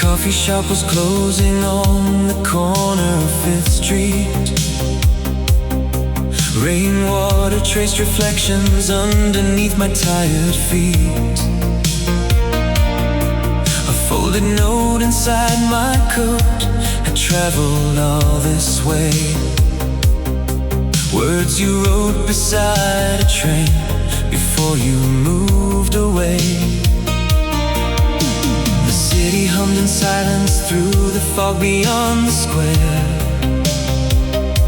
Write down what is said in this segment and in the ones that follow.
coffee shop was closing on the corner of 5th Street. Rainwater traced reflections underneath my tired feet. A folded note inside my coat had traveled all this way. Words you wrote beside a train before you moved away. The city hummed in silence through the fog beyond the square,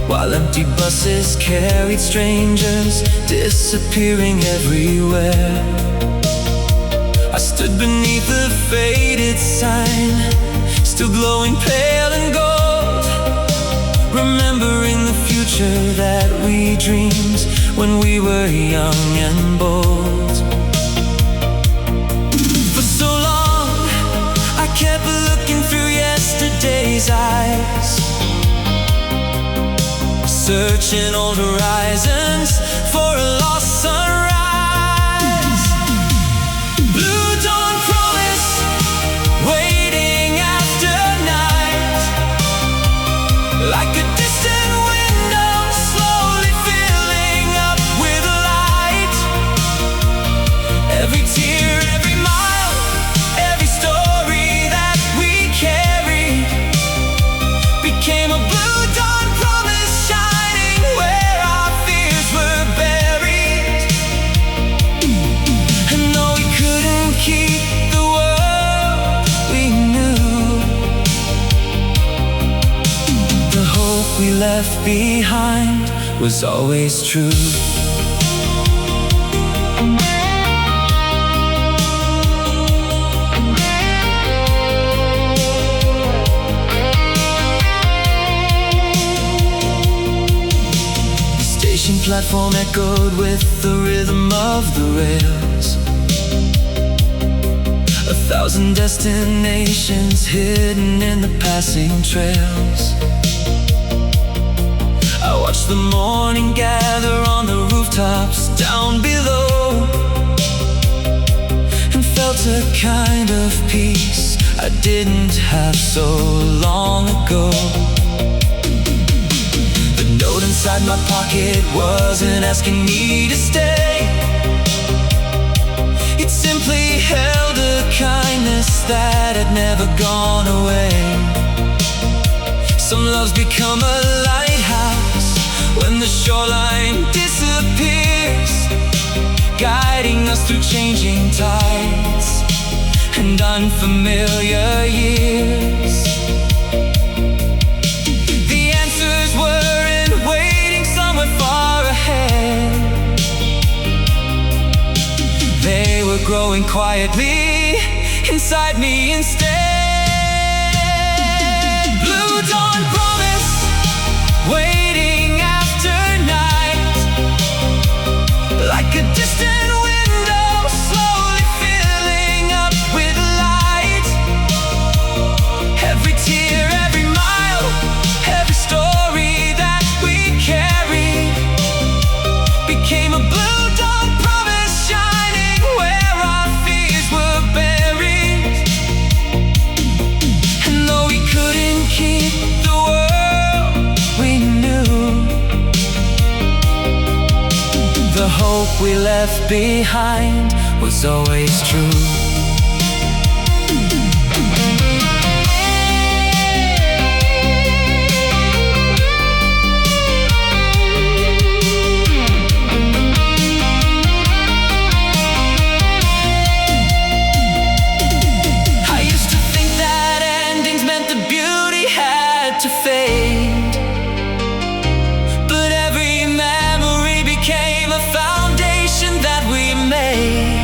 while empty buses carried strangers disappearing everywhere. I stood beneath the faded sign, still glowing pale and gold, remembering the future that we dreamed when we were young and bold. For so long I kept looking through yesterday's eyes, searching old horizons for a lost sunrise. Blue dawn promise, waiting after night, like a distant window slowly filling up with light. Every tear, every mile, every story that we carried became a blue dawn promise, shining where our fears were buried. And though we couldn't keep the world we knew, the hope we left behind was always true. The station platform echoed with the rhythm of the rails. 1,000 destinations hidden in the passing trails. I watched the morning gather on the rooftops down below, and felt a kind of peace I didn't have so long ago. The note inside my pocket wasn't asking me to stay. It simply held a kindness that had never gone away. Some loves become a lighthouse when the shoreline disappears, guiding us through changing tides and unfamiliar years. The answers weren't waiting somewhere far ahead. They were growing quietly inside me instead. Blue dawn promise, waiting after night, like a distant window slowly filling up with light. Every tear, every mile, every story that we carried became a blue dawn promise, shining where our fears were buried. And though we couldn't keep the world we knew, the hope we left behind was always true. I used to think that endings meant the beauty had to fade, but every memory became a foundation that we made.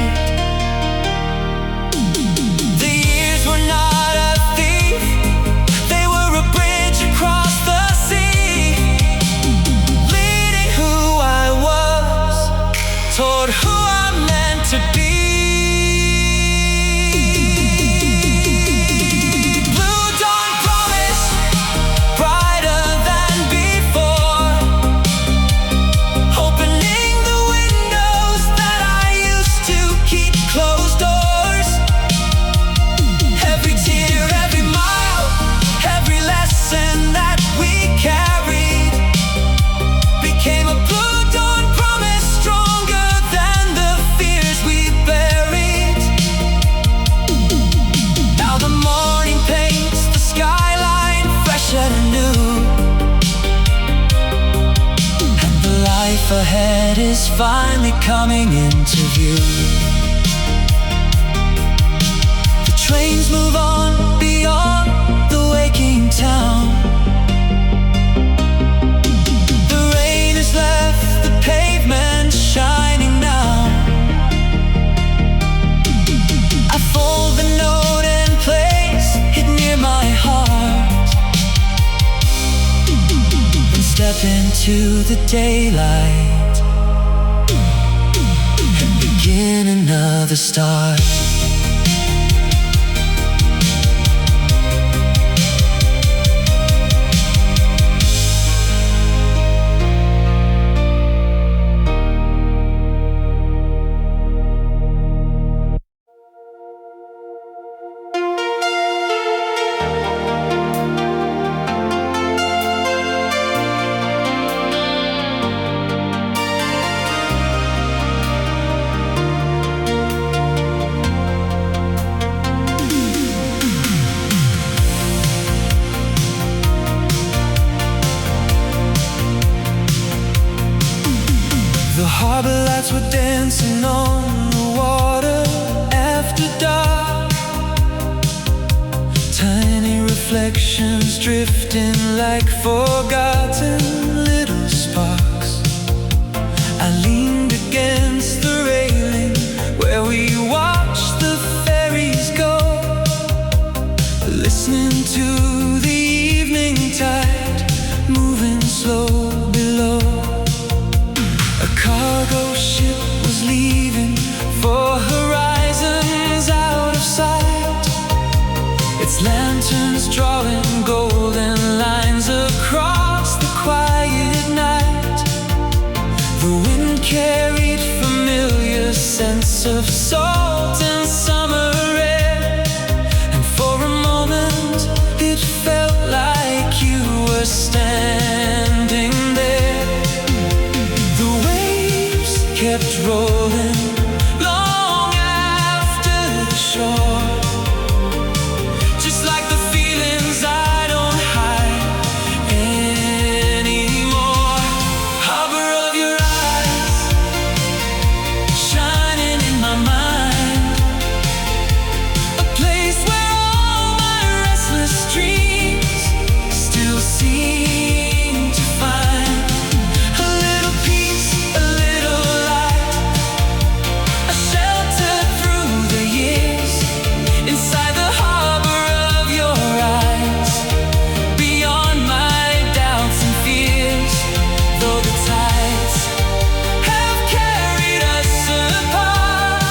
light is finally coming into view. The trains move on beyond the waking town. The rain has left the pavement shining now. I fold the note and place it near my heart, and step into the daylight and begin another start. The harbor lights were dancing on the water after dark. Tiny reflections drifting like forgotten little sparks. I leaned against the railing where we watched the ferries go, listening to the evening tide moving slow below. A cargo ship was leaving for horizons out of sight, its lanterns drawing golden lines across the quiet night. The wind carried familiar scents of salt and summer air, and for a moment it felt like you were standing there. The waves kept rolling long after the shore, just like the feelings I don't hide anymore. Harbor of your eyes, shining in my mind, a place where all my restless dreams still seem to find a little peace, a little light, a shelter through the years, inside the harbor of your eyes, beyond my doubts and fears. Though the tides have carried us apart,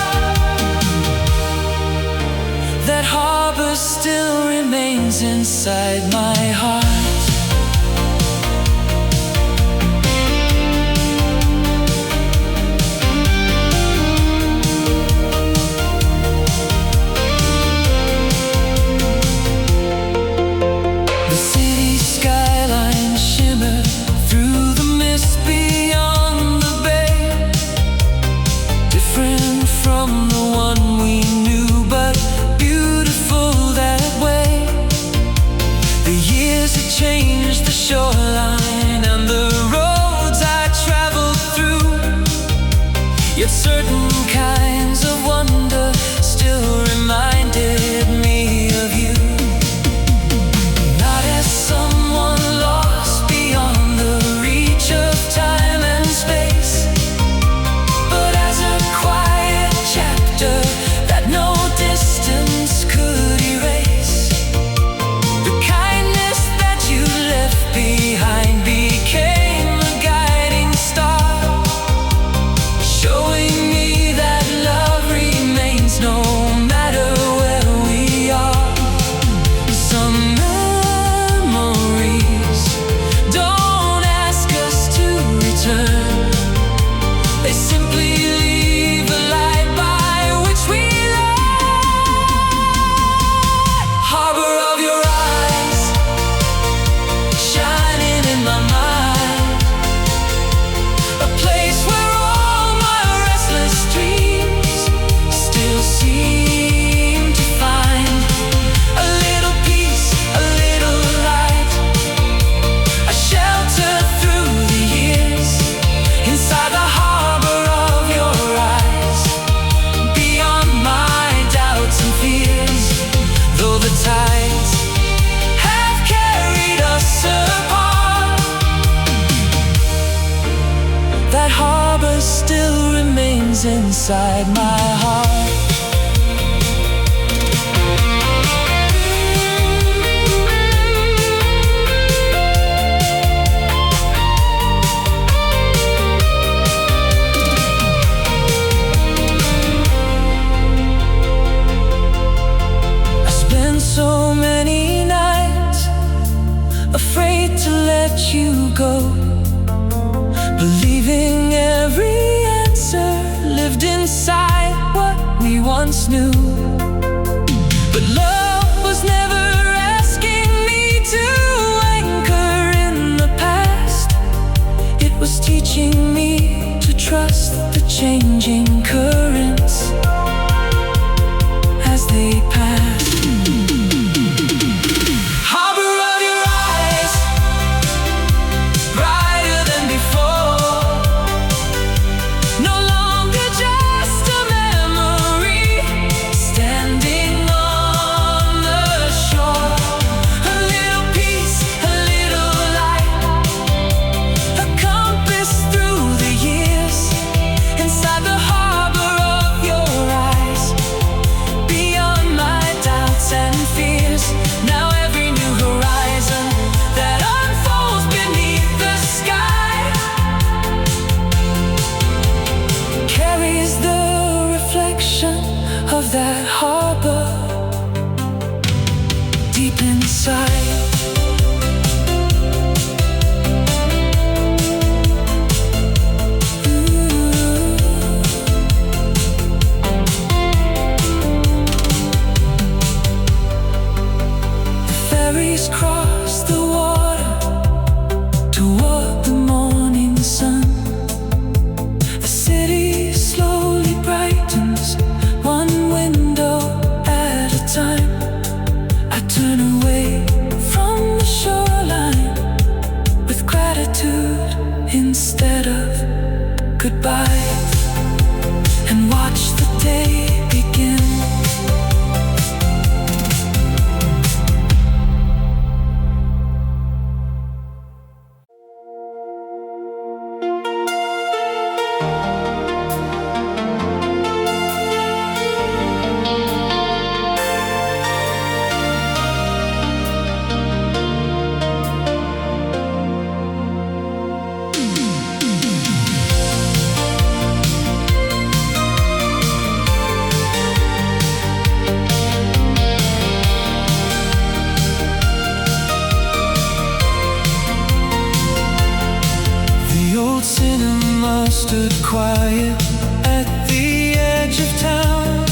that harbor still remains inside my heart. The city skyline shimmered through the mist beyond the bay, different from the one we knew, but beautiful that way. The years had changed inside my heart. I spent so many nights afraid to let you go, believing every answer lived inside what we once knew. But love was never asking me to anchor in the past. It was teaching me to trust the changing currents as they pass. Of that harbor deep inside. The ferries cross the water toward the morning sun. The city slowly brightens, one window at a time. I turn away from the shoreline with gratitude instead of goodbyes, and watch the day begin. Cinema stood quiet at the edge of town.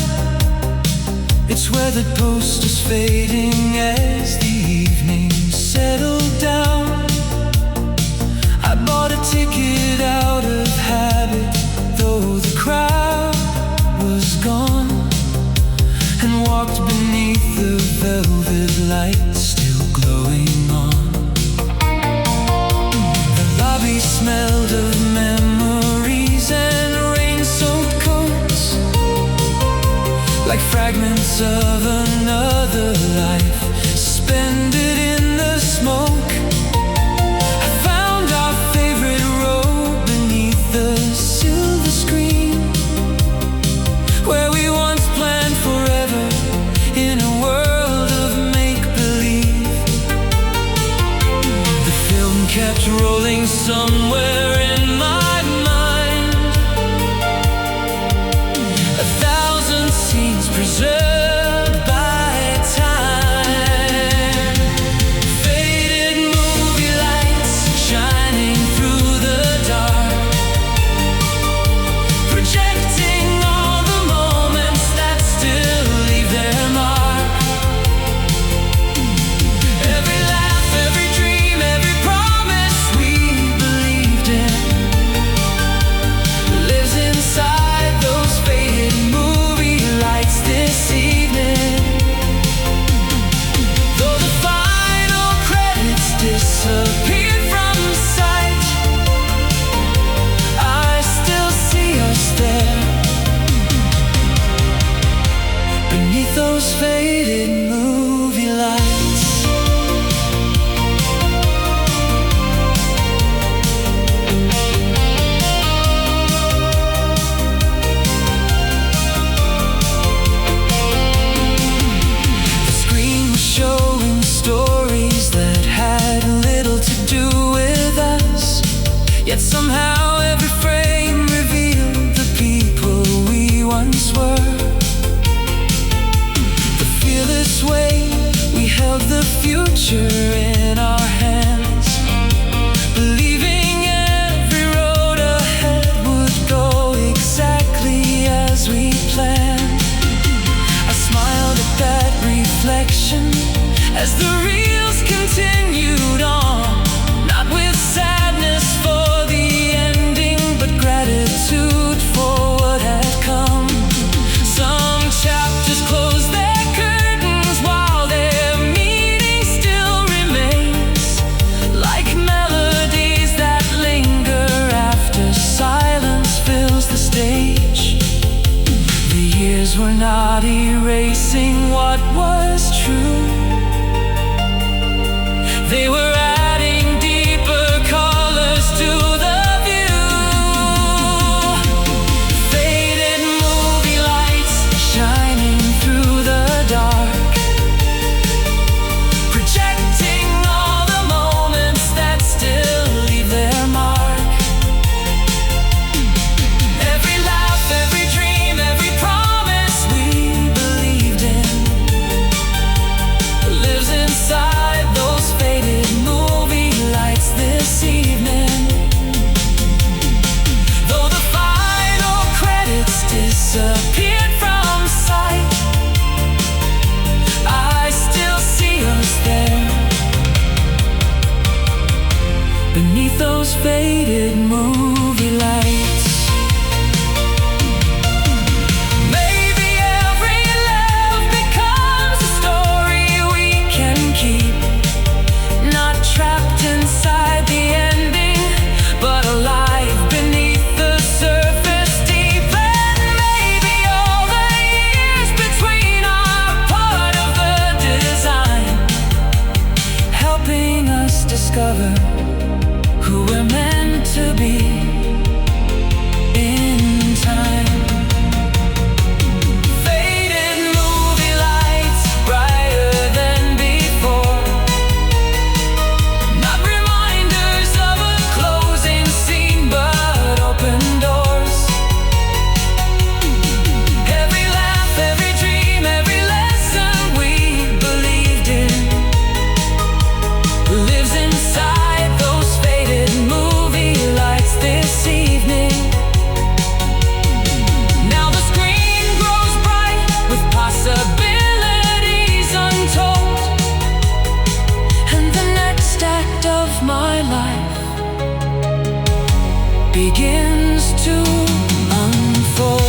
Its weathered posters fading as the evening settled down. I bought a ticket out of habit, though the crowd was gone, and walked beneath the velvet light still glowing on. We smelled of memories and rain-soaked coats, like fragments of another life suspended in the smoke. I found our favorite row beneath the silver screen, where we once planned forever in a world of make-believe. The film kept rolling somewhere in my mind, 1,000 scenes preserved by time. Faded movie lights shining through the dark, projecting all the moments that still leave their mark. Every laugh, every dream, every promise we believed in lives inside those faded movie lights this evening. Though the final credits disappeared from sight, I still see us there beneath those faded movie lights. Somehow every frame revealed the people we once were. The fearless way we held the future in our hands, believing every road ahead would go exactly as we planned. I smiled at that reflection as the reels continued on, not with sadness for the ending, but gratitude for what had come. Some chapters close their curtains while their meaning still remains, like melodies that linger after silence fills the stage. The years were not erasing what was true. They were adding deeper colors to the view. Faded movie lights shining through the dark, projecting all the moments that still leave their mark. Every laugh, every dream, every promise we believed in lives inside those faded movie lights this evening. Though the final credits disappeared from sight, I still see us there, beneath those faded movie lights. Maybe every love becomes a story we can keep, not trapped inside the ending, but alive beneath the surface deep. And maybe all the years between are part of the design, helping us discover who we're meant to be in time. Faded movie lights, brighter than before, not reminders of a closing scene, but open doors. Every laugh, every dream, every lesson we believed in lives inside those faded movie lights this evening. Now the screen grows bright with possibilities untold, and the next act of my life begins to unfold.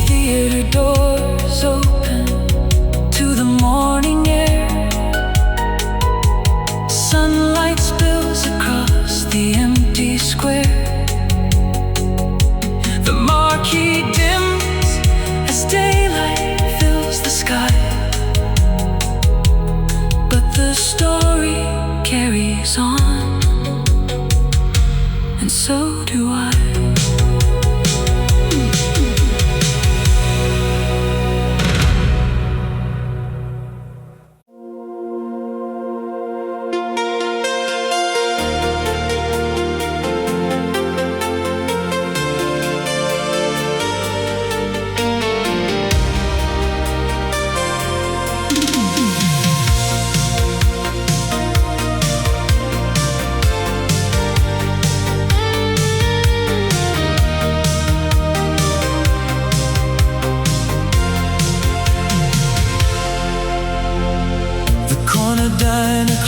Theater doors open to the morning air. Sunlight spills across the empty square. The marquee dims as daylight fills the sky, but the story carries on, and so do I.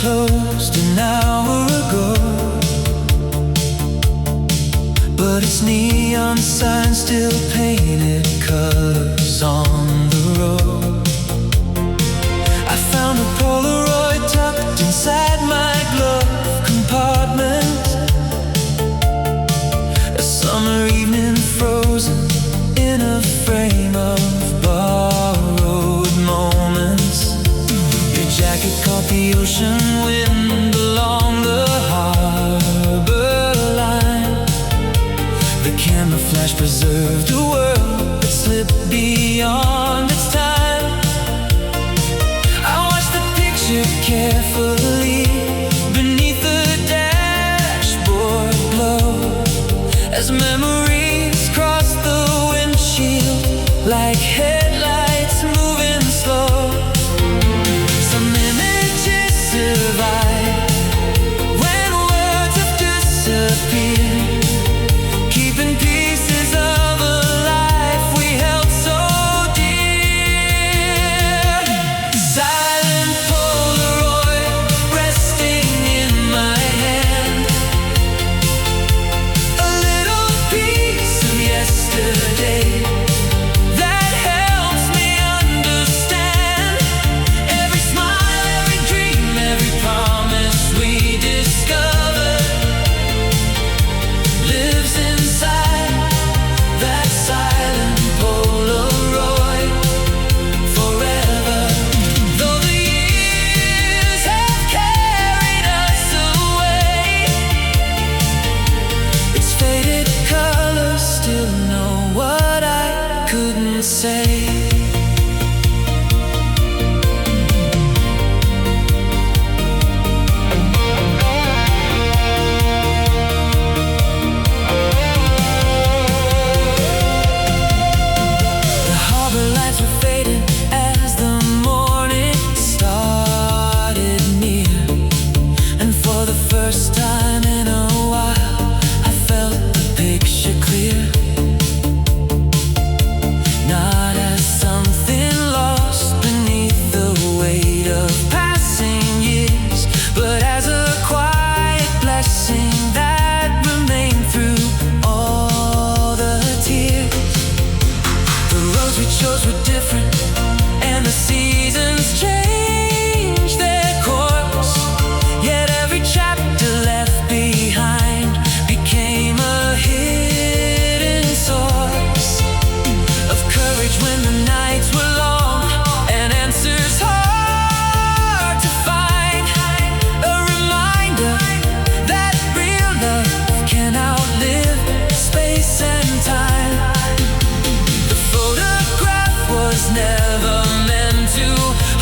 Closed an hour ago, but its neon sign still painted colors on the road. I found a Polaroid tucked inside my glove compartment, a summer evening frozen in a frame of borrowed moments. Your jacket caught the ocean wind along the harbor line. The camera flash carefully beneath the dashboard glow as memories cross the windshield like headlights moving slow. Some images survive when words have disappeared, keeping pieces of a life we held so dear. Silent Polaroid resting in my hand, a little piece of yesterday that helps me understand. Every smile, every dream, every promise we discovered lives inside that silent Polaroid forever. Though the years have carried us away, its faded colors still know what I couldn't say. The harbor lights were fading as the morning started near, and for the first time in a while I felt the picture clear. Not as something lost beneath the weight of passing years, but as a quiet blessing that remained through all the tears. The roads we chose were different, and the seasons changed their course. Yet every chapter left behind became a hidden source of courage when the nights were long and answers hard to find. A reminder that real love can outlive space and time. The photograph was never meant to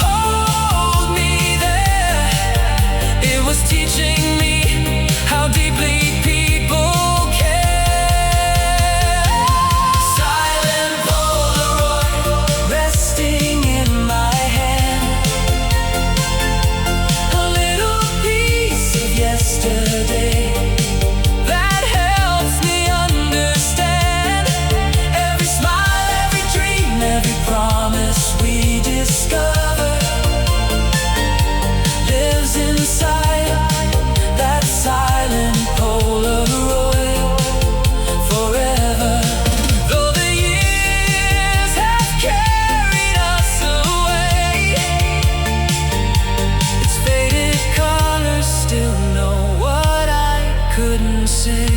hold me there. It was teaching me how deeply people care. Silent Polaroid resting in my hand, a little piece of yesterday that helps me understand. Every smile, every dream, every promise we discover lives inside that silent Polaroid forever. Though the years have carried us away, its faded colors still know what I couldn't say.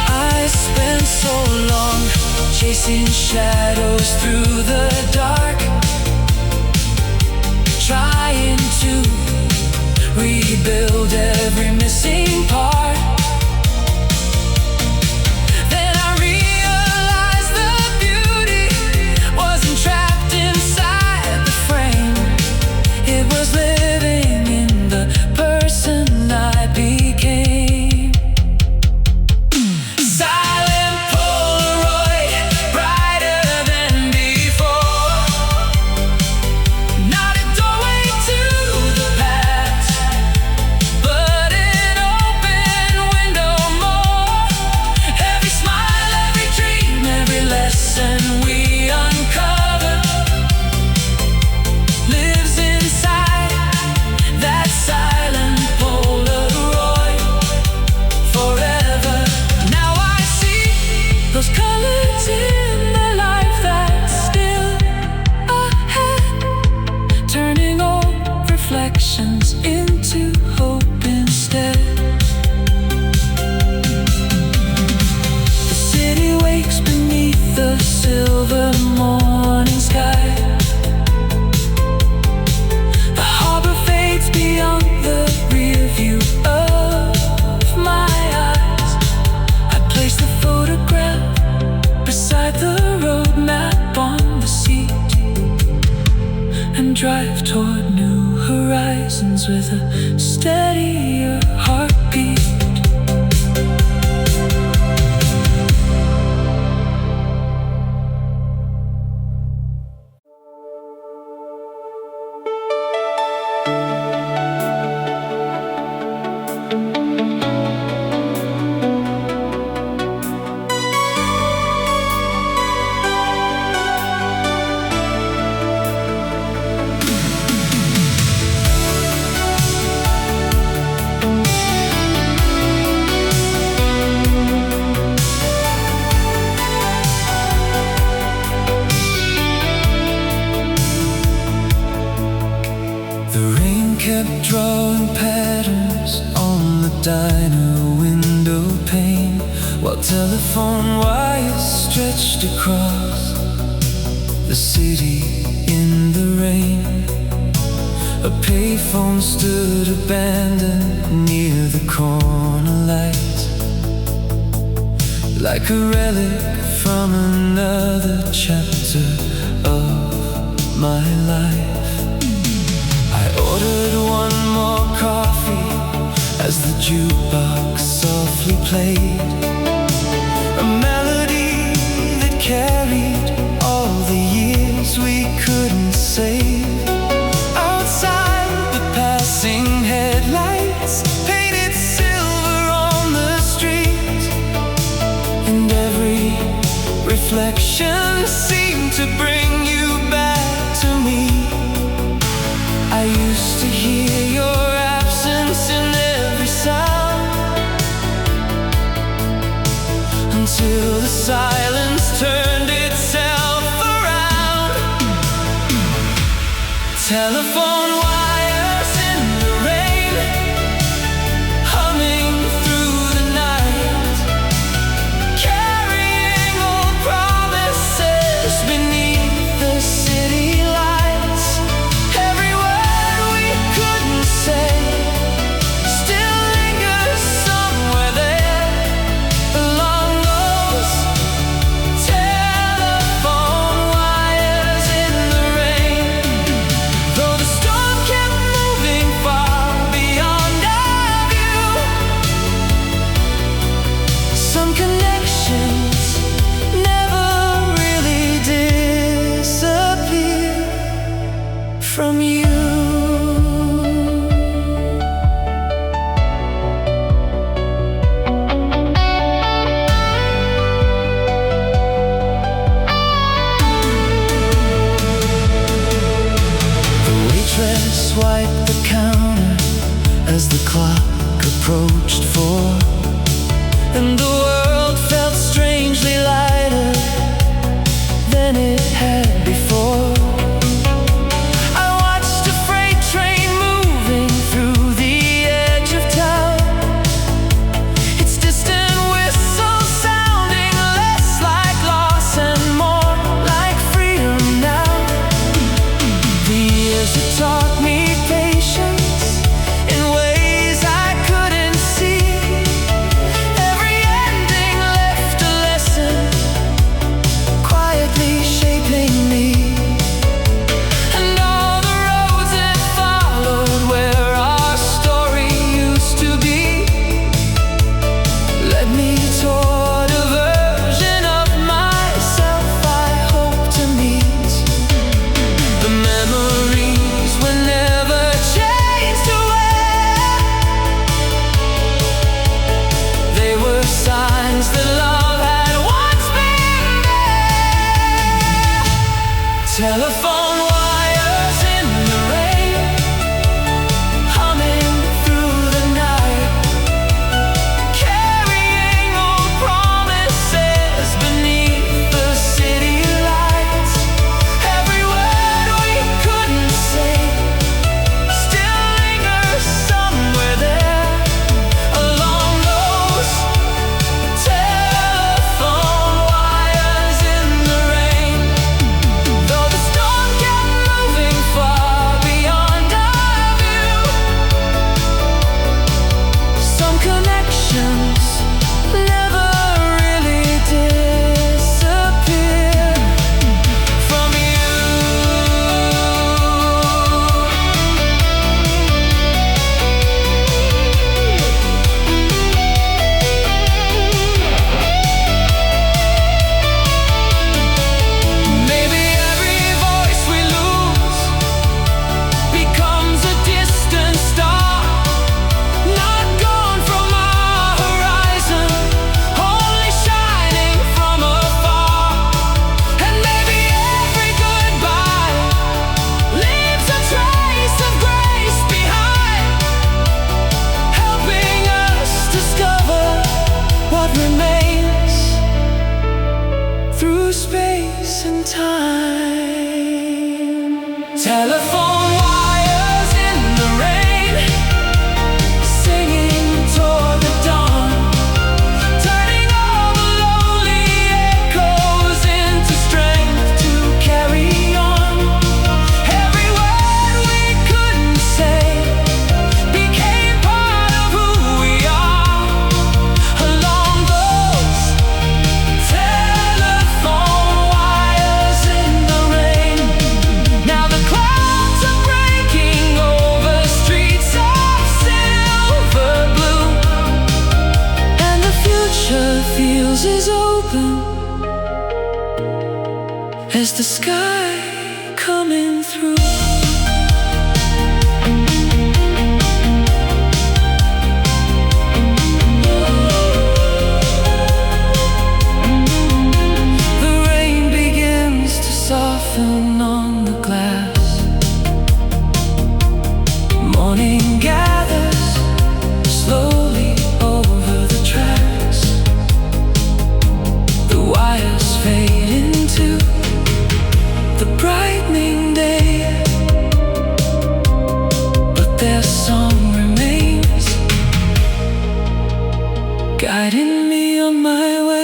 I spent so long chasing shadows through the dark, trying to rebuild every missing part. Then I realized the beauty wasn't trapped inside the frame. It was living in the person I became. Silent Polaroid, brighter than before. Not a doorway to the past, but an open window more. Every smile, every dream, every lesson we uncover lives inside that silent Polaroid forever. Now I see those colors in the life that's still ahead, turning old reflections into hope instead. The city wakes beneath the silver morning sky. The harbor hands with a steadier heartbeat. Kept drawing patterns on the diner window pane, while telephone wires stretched across the city in the rain. A payphone stood abandoned near the corner light, like a relic from another chapter of my life. Ordered one more coffee as the jukebox softly played a melody that carried all the years we couldn't save. Outside, the passing headlights painted silver on the street, and every reflection seemed to bring you back to me. I used to hear your absence in every sound, until the silence turned itself around. Telephone wires in the rain, humming through the night, carrying old promises beneath the city lights. Every word we couldn't say still lingers somewhere there, along those telephone wires in the rain. Though the storm kept moving far beyond our view, some connections never really disappear from you. The waitress wiped the counter as the clock approached 4, and the world felt strangely lighter than it had before. I watched a freight train moving through the edge of town, its distant whistle sounding less like loss and more like freedom now. The years had taught me patience in ways I couldn't see. Every ending left a lesson, quietly shaping time. Telephone wires in the rain, singing toward the dawn, turning all the lonely echoes into strength to carry on. Every word we couldn't say became part of who we are. Along those telephone wires in the rain, now the clouds are breaking over streets of silver blue, and the future feels as open as the sky coming through. The rain begins to soften on the glass. Morning gathers slowly over the tracks. The wires fade into the brightening day, but their song remains, guiding me on my way.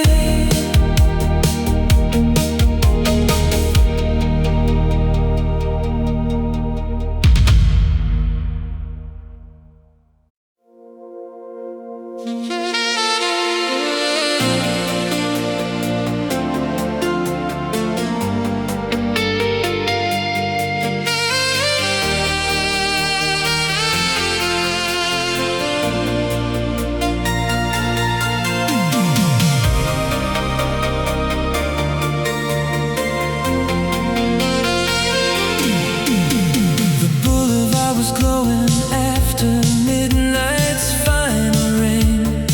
The boulevard was glowing after midnight's final rain.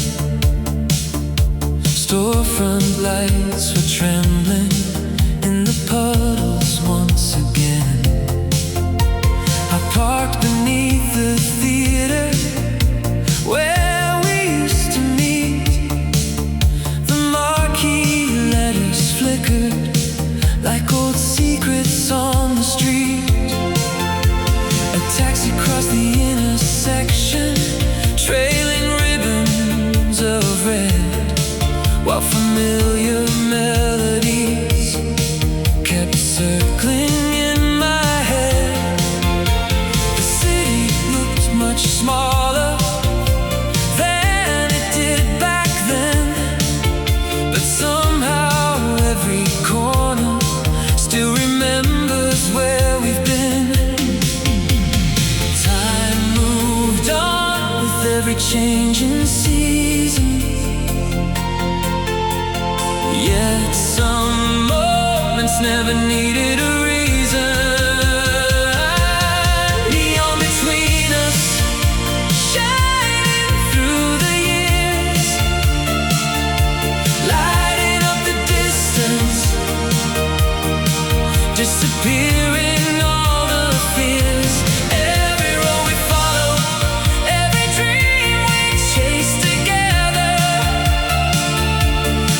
Storefront lights were trembling in the puddles once again. I parked beneath the theater where we used to meet. The marquee letters flickered like old secrets on the street. A taxi crossed the intersection, trailing ribbons of red, while familiar melodies kept circling in my head. The city looked much smaller than it did back then, but somehow every corner still remembers where we've been. Time moved on with every change in season, yet some moments never needed a reason. Neon between us, shining through the years, lighting up the distance, disappearing all the fears. Every road we follow, every dream we chase together,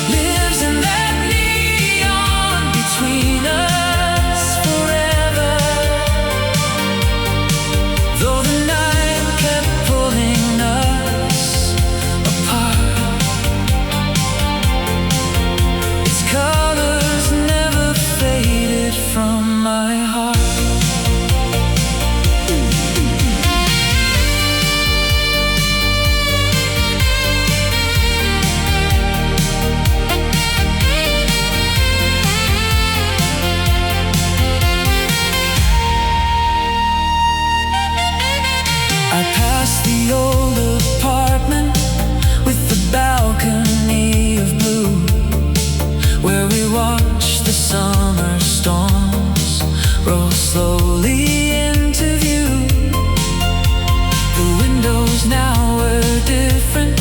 lives in that neon between us forever. Though the night kept pulling us apart, its colors never faded from my heart. I passed the old apartment with the balcony of blue, where we watched the summer storms roll slowly into view. The windows now were different,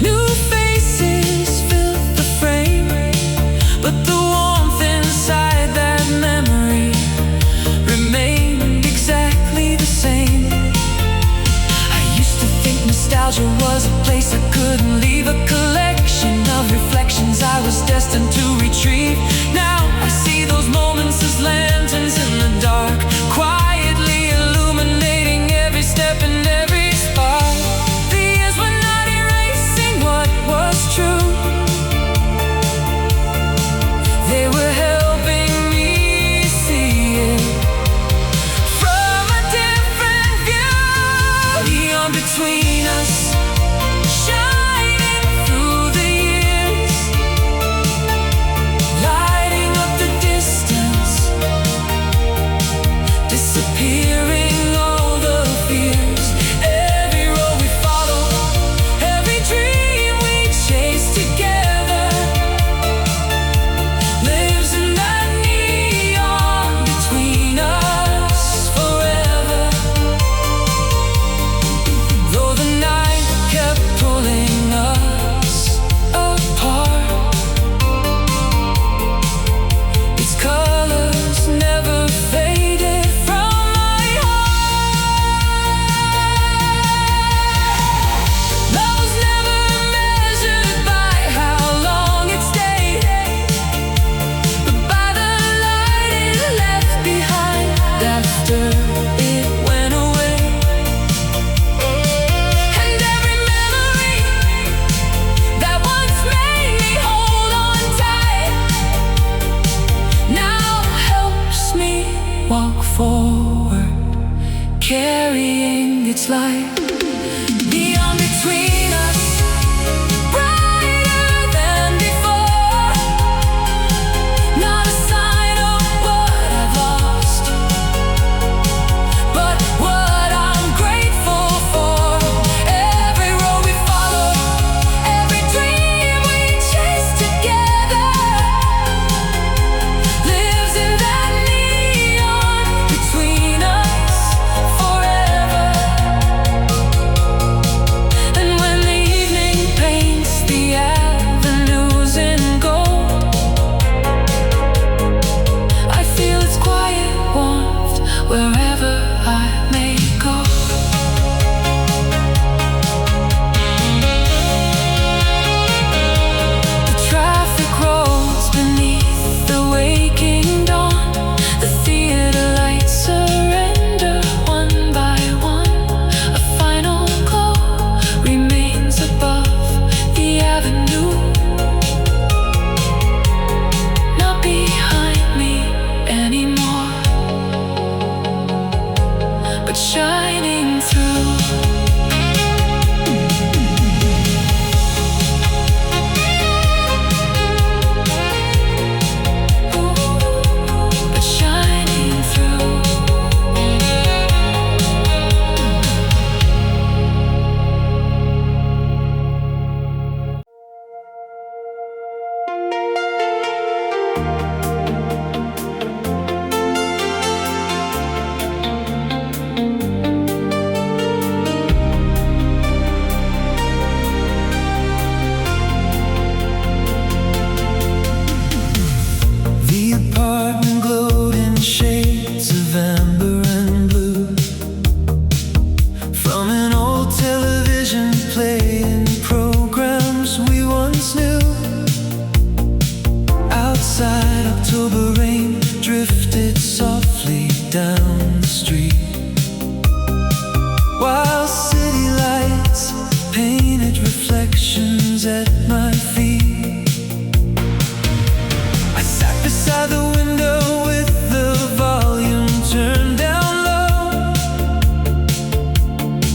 new faces filled the frame, but the warmth inside that memory remained exactly the same. I used to think nostalgia was a place I couldn't leave, a collection of reflections I was destined to retrieve. Now I see those moments between us, shining through the years, lighting up the distance, disappearing all the fears. Every road we follow, every dream we chase together, lives in that neon between us forever. Though the night kept pulling us apart, its colors never faded from my heart. Love was never measured by how long it stayed, but by the light it left behind after it went away. And every memory that once made me hold on tight now helps me walk forward, carrying its light. Beyond between us, brighter than before. Not a sign of what I've lost, but what I'm grateful for. Every road we follow, every dream we chase together, lives in that neon between us forever. And when the evening paints the avenues in gold, I feel its quiet warmth wherever I may go. The traffic rolls beneath the waking dawn. The theater lights surrender one by one. A final glow remains above the avenue, not behind me anymore, but shining through. But shining through. The apartment glowed in shades of amber and blue, from an old television playing programs we once knew. Outside, October rain drifted softly down the street, while city lights painted reflections at my feet. I sat beside the window with the volume turned down low,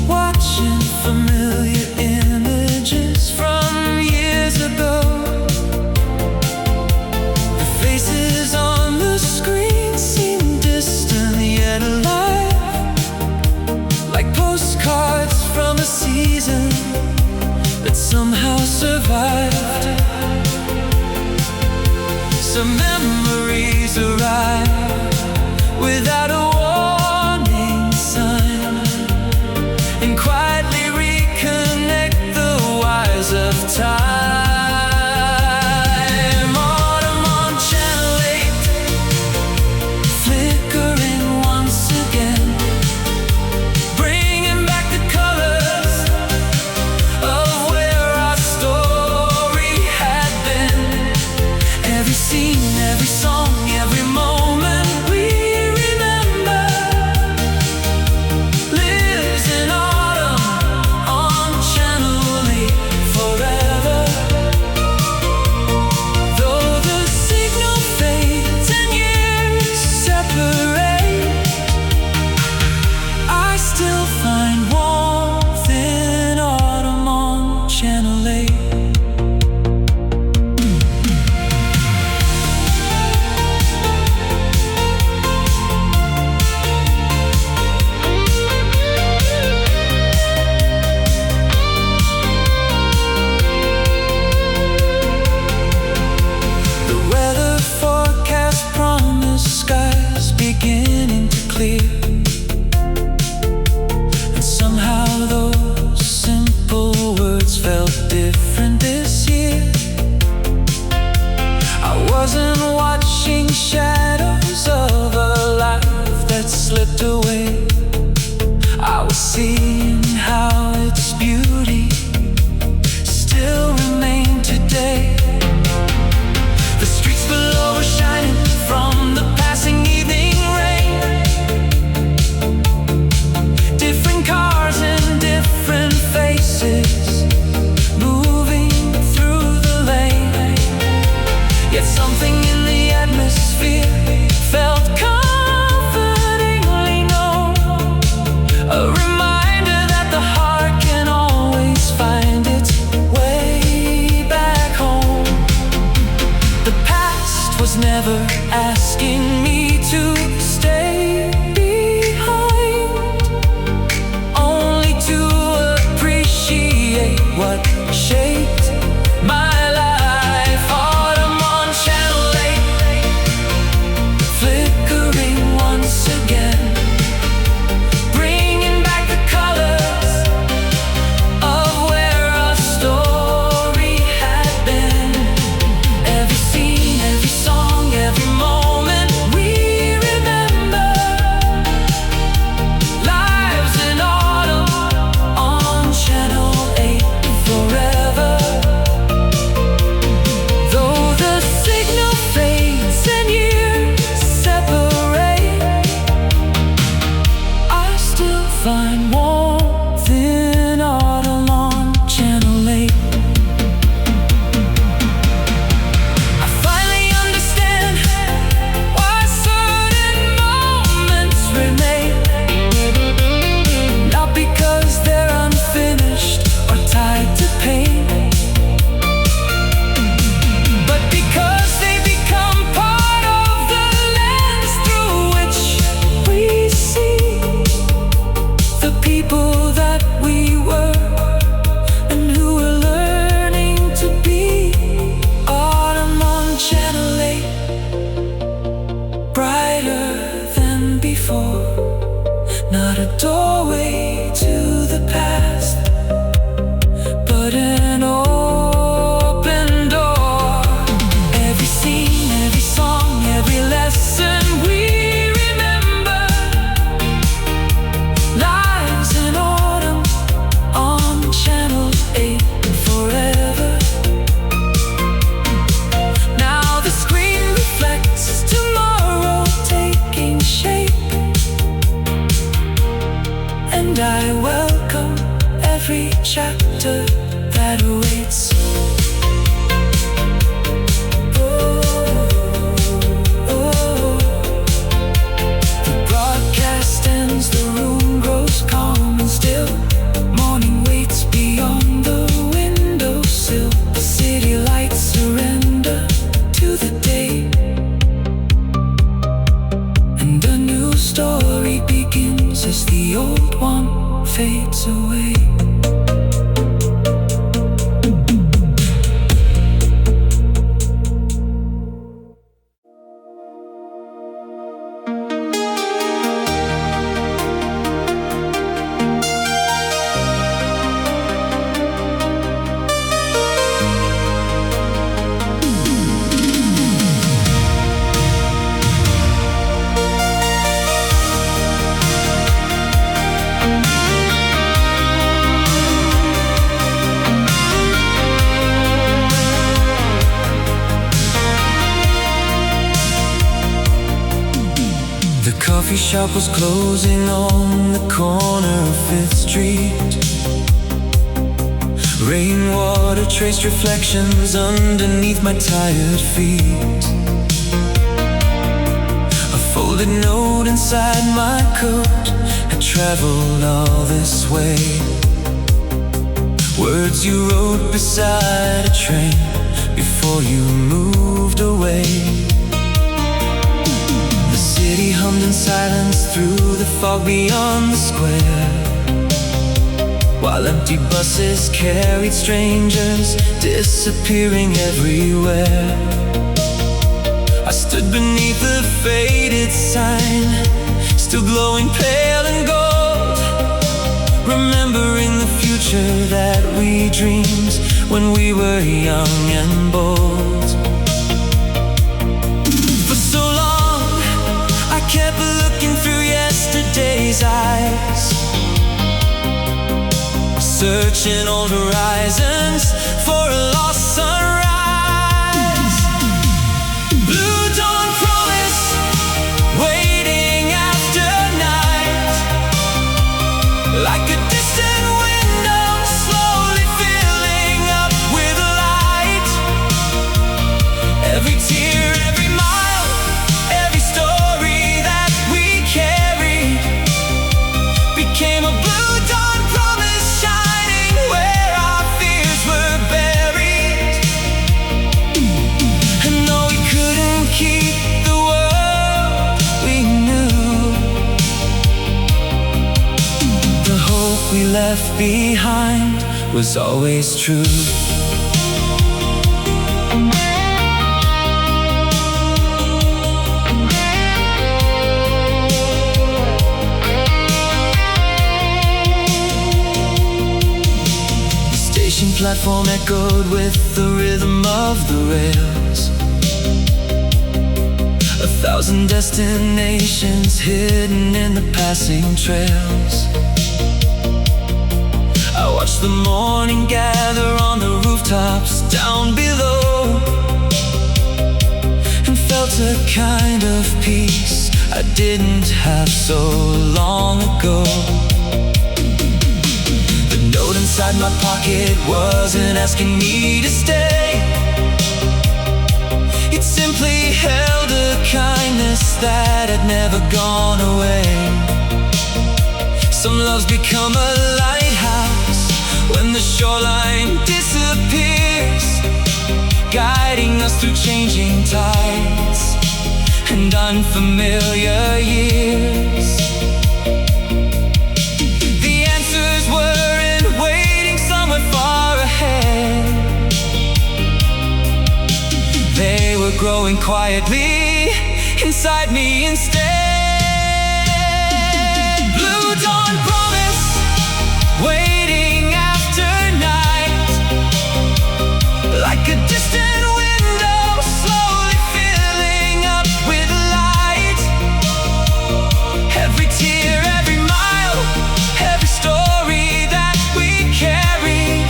watching familiar images from years ago. The faces on the screen seem distant yet alive, like postcards from a season that somehow survived. Some memories arrive without a warning sign, and quietly reconnect the wires of time. Autumn on Channel 8, flickering once again, bringing back the colors of where our story had been. Every scene, every song, every moment seen how its beauty still remain today. The streets below are shining from the passing evening rain. Different cars and different faces moving through the lane. Yet something in the atmosphere felt comfortingly known. A reminder that the heart can always find its way back home. The past was never asking me to stay behind, only to appreciate what shaped my life. Autumn on Channel 8, flickering once again, bringing back the colors of where our story had been. Every scene, every song, every moment we remember. Lives in autumn on Channel 8 forever. Though the signal fades and years separate, I still find warmth in autumn on Channel 8. I finally understand why certain moments remain. Not because they're unfinished or tied to pain, but because they become part of the lens through which we see the people that we were and who we're learning to be. Autumn on Channel 8, brighter than before. Not a doorway to the past, but an open door. Every scene, every song, every lesson we remember. Lives in autumn on Channel 8 forever. Now the screen reflects tomorrow taking shape, and I welcome every chapter that awaits. The broadcast ends, the room grows calm and still. Morning waits beyond the windowsill. The city lights surrender to the day, and a new story begins as the old one fades away. The coffee shop was closing on the corner of 5th Street. Rainwater traced reflections underneath my tired feet. A folded note inside my coat had traveled all this way. Words you wrote beside a train before you moved away. The city hummed in silence through the fog beyond the square, while empty buses carried strangers disappearing everywhere. I stood beneath the faded sign, still glowing pale and gold, remembering the future that we dreamed when we were young and bold. For so long I kept looking through yesterday's eyes, searching old horizons for a lost sunrise. Blue dawn promise, waiting after night, like a distant window slowly filling up with light. Every tear, every mile, every story that we carry became a blue dawn promise, shining where our fears were buried. And though we couldn't keep the world we knew, the hope we left behind was always true. Platform echoed with the rhythm of the rails. 1,000 destinations hidden in the passing trails. I watched the morning gather on the rooftops down below, and felt a kind of peace I didn't have so long ago. The note inside my pocket wasn't asking me to stay. It simply held a kindness that had never gone away. Some loves become a lighthouse when the shoreline disappears, guiding us through changing tides and unfamiliar years. The answers were far ahead. They were growing quietly inside me instead. Blue dawn promise, waiting after night, like a distant window slowly filling up with light. Every tear, every mile, every story that we carry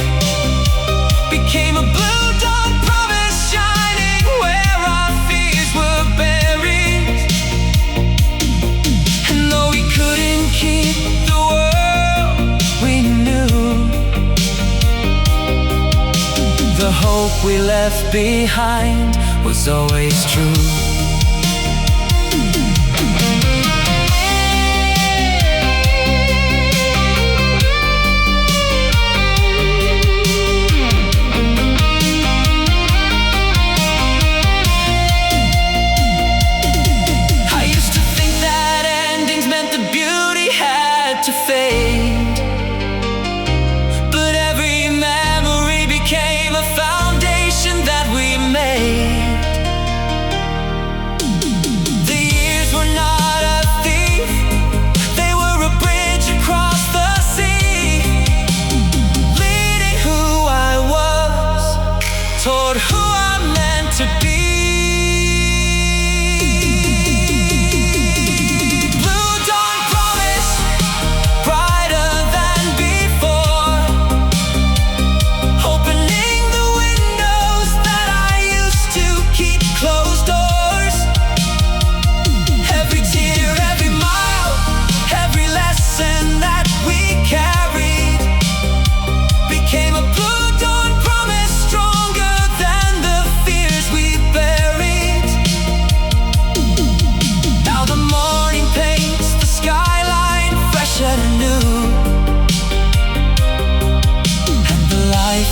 became a blue dawn promise, shining where our fears were buried. And though we couldn't keep the world we knew, the hope we left behind was always true.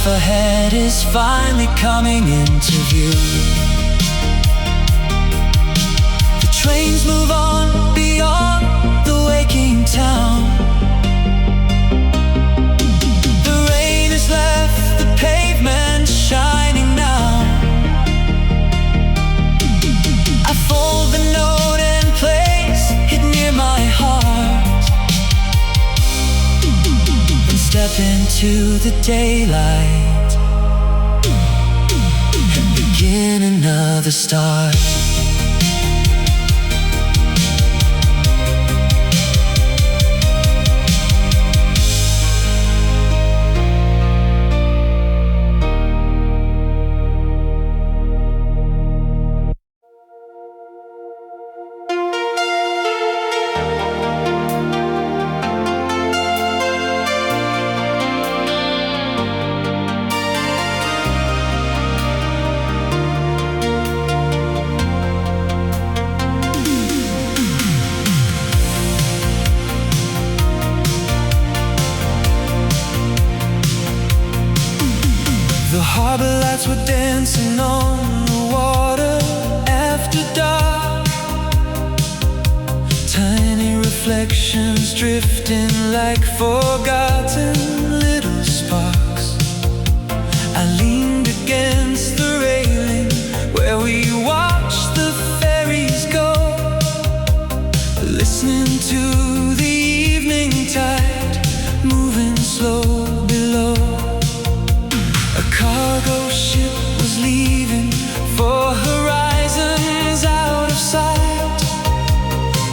Ahead is finally coming into view. The trains move on beyond the waking town. The rain has left the pavement shining now. I fold the note and place it near my heart, and step into the daylight and begin another start. Harbor lights were dancing on the water after dark. Tiny reflections drifting like forgotten little sparks. I leaned against the railing where we watched the ferries go, listening to the evening tide moving slow below. A cargo ship was leaving for horizons out of sight,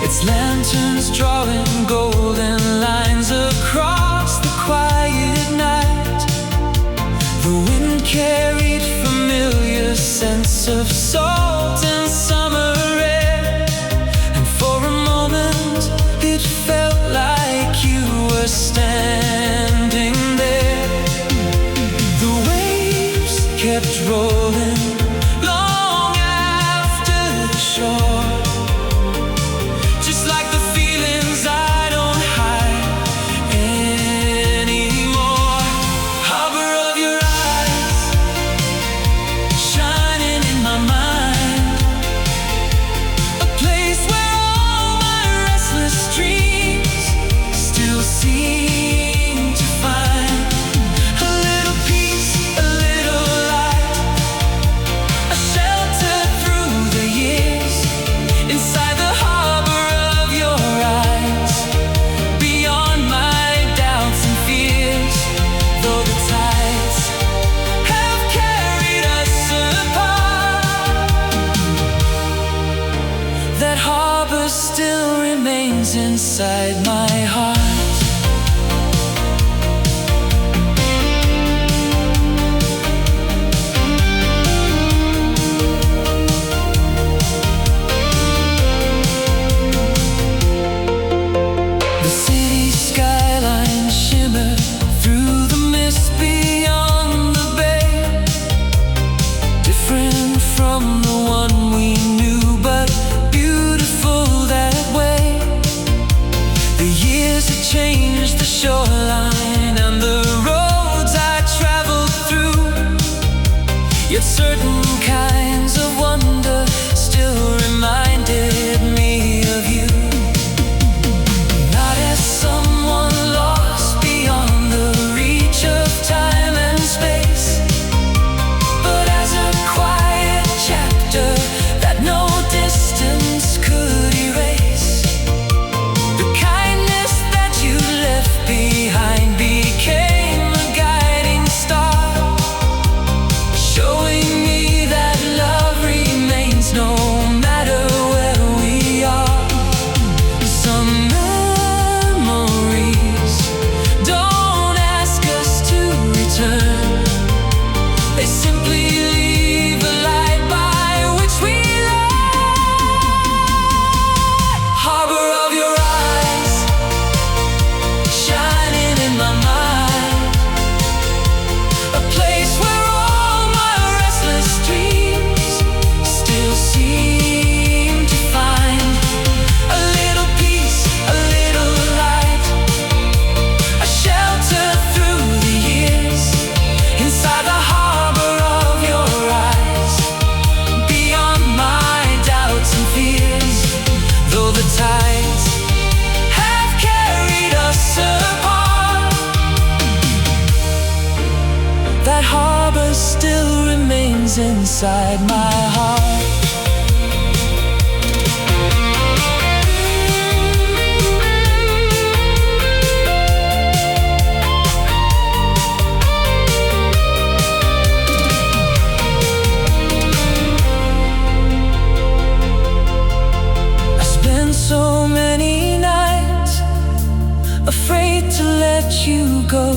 its lanterns drawing golden lines across the quiet night. The wind carried familiar scents of salt and summer air, and for a moment it felt like you were standing there. The waves kept rolling long after the shore, just like the feelings I don't hide anymore. Harbor of your eyes, shining in my mind, a place where all my restless dreams still seem to find a little peace, a little light, a shelter through the years, inside the harbor of your eyes, beyond my doubts and fears. Though the tides have carried us apart, that harbor still remains inside my heart. The city skyline shimmered through the mist beyond the bay, different from the one we knew, but beautiful that way. The years have changed the shoreline and the roads I traveled through, yet certain kinds of wonder still reminded me of you. Not as someone lost beyond the reach of time and space, but as a quiet chapter that no distance could erase. The kindness that you left behind became a guiding star, showing me that love remains no matter where we are. Some memories don't ask us to return, they simply leave a light by which we ride. Harbor of your eyes, shining in my mind, a place where all my restless dreams still seem to find a little peace, a little light, a shelter through the years, inside the harbor of your eyes, beyond my doubts and fears. Though the tides have carried us apart, that harbor still remains inside my heart. I spent so many nights afraid to let you go,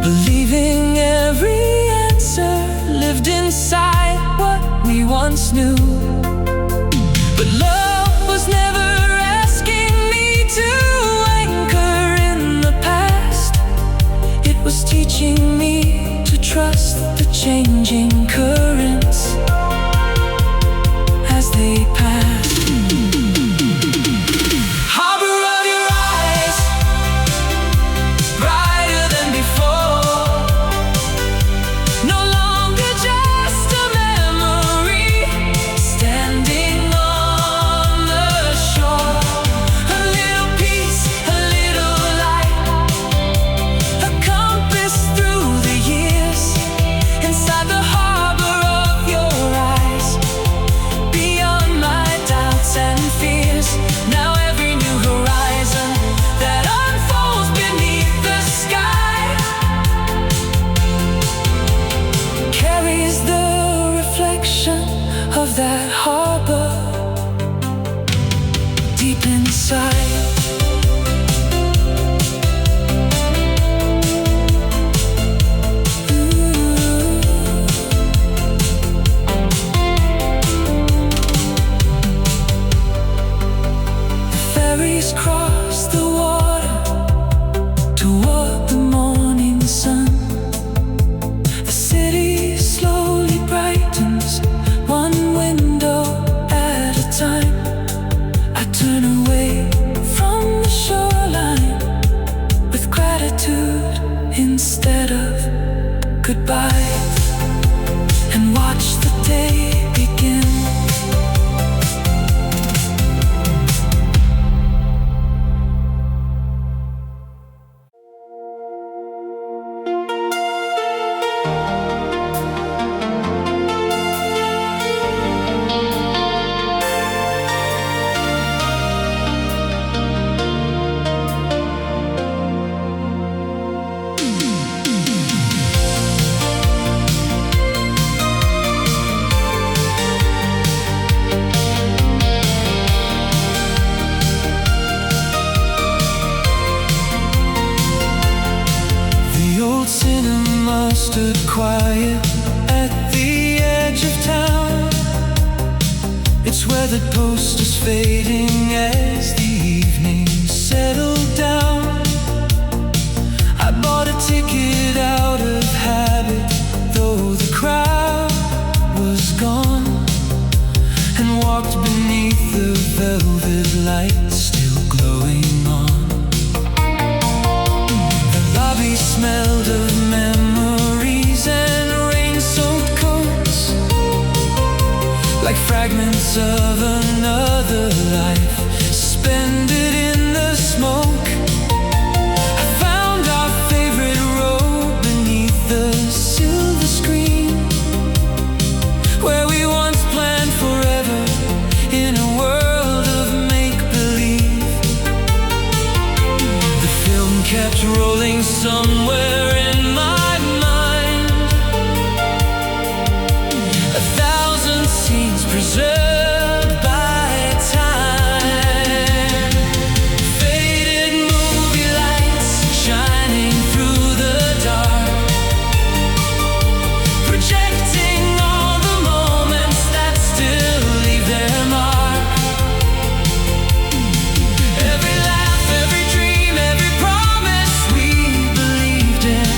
believing every answer lived inside what we once knew. But love was never asking me to anchor in the past, it was teaching me to trust the changing currents as they pass. Harbor of your eyes, brighter than before, goodbyes and watch the day begin. Stood quiet at the edge of town. It's where the posters fading as the evening settled down. I bought a ticket out of habit, though the crowd was gone, and walked beneath the velvet light still glowing on. The lobby smelled of memories and rain-soaked coats, like fragments of another life suspended in the smoke. I found our favorite row beneath the silver screen, where we once planned forever in a world of make-believe. The film kept rolling somewhere in my mind, a thousand scenes preserved by time. Faded movie lights shining through the dark, projecting all the moments that still leave their mark. Every laugh, every dream, every promise we believed in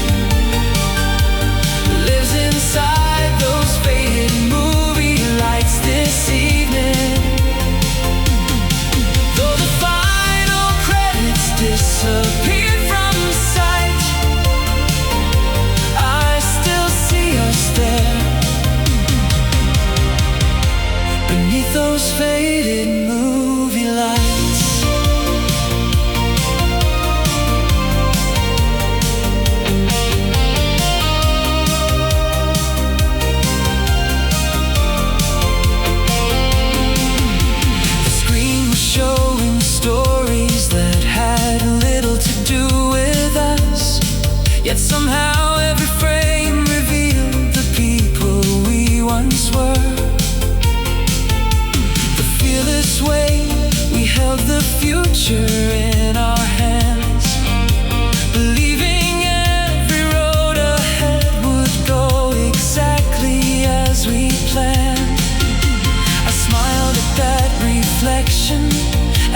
lives inside those faded movie lights this evening. Though the final credits disappeared from sight, I still see us there, beneath those faded movie lights. The screen was showing stories that had little to do with us, yet somehow every frame revealed the people we once were. The fearless way we held the future in our hands, believing every road ahead would go exactly as we planned. I smiled at that reflection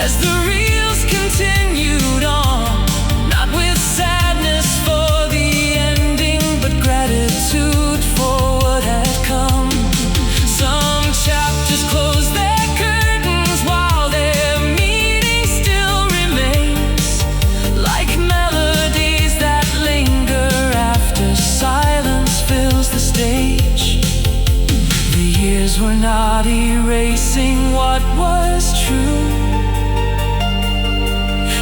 as the reels continued on, not with sadness for the ending, but gratitude for what had come. Some chapters close their curtains while their meaning still remains, like melodies that linger after silence fills the stage. The years were not erasing what was true,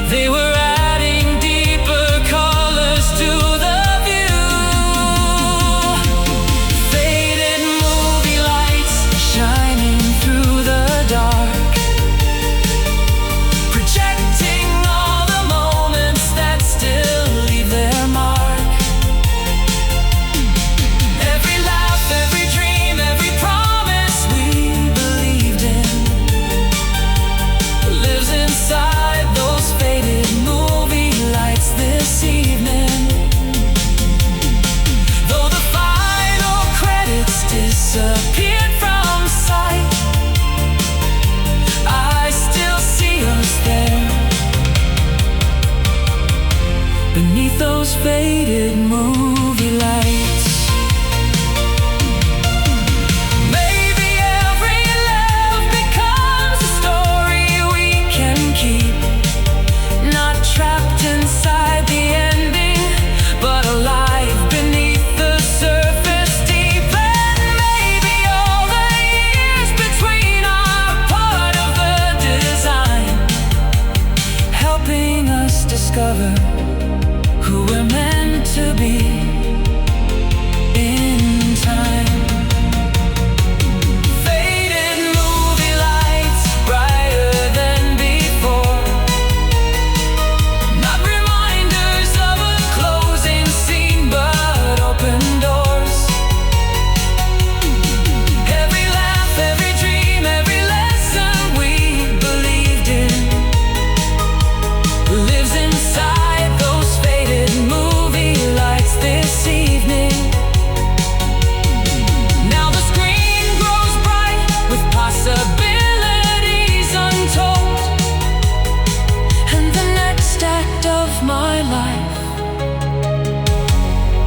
they were adding deeper colors to the view. Faded movie lights shining through the dark, projecting all the moments that still leave their mark. Every laugh, every dream, every promise we believed in lives inside those faded movie lights this evening. Though the final credits disappeared from sight, I still see us there, beneath those faded movie lights. Maybe every love becomes a story we can keep, not trapped inside the ending, but alive beneath the surface.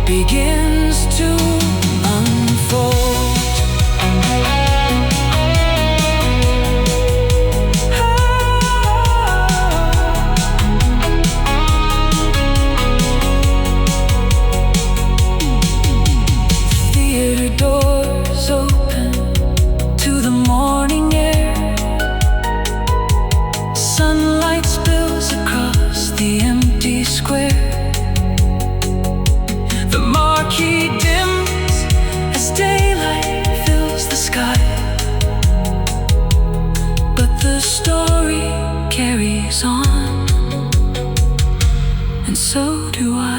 begins to unfold. Theater doors open to the morning air. Sunlight spills across the empty square. The marquee dims as daylight fills the sky, but the story carries on, and so do I.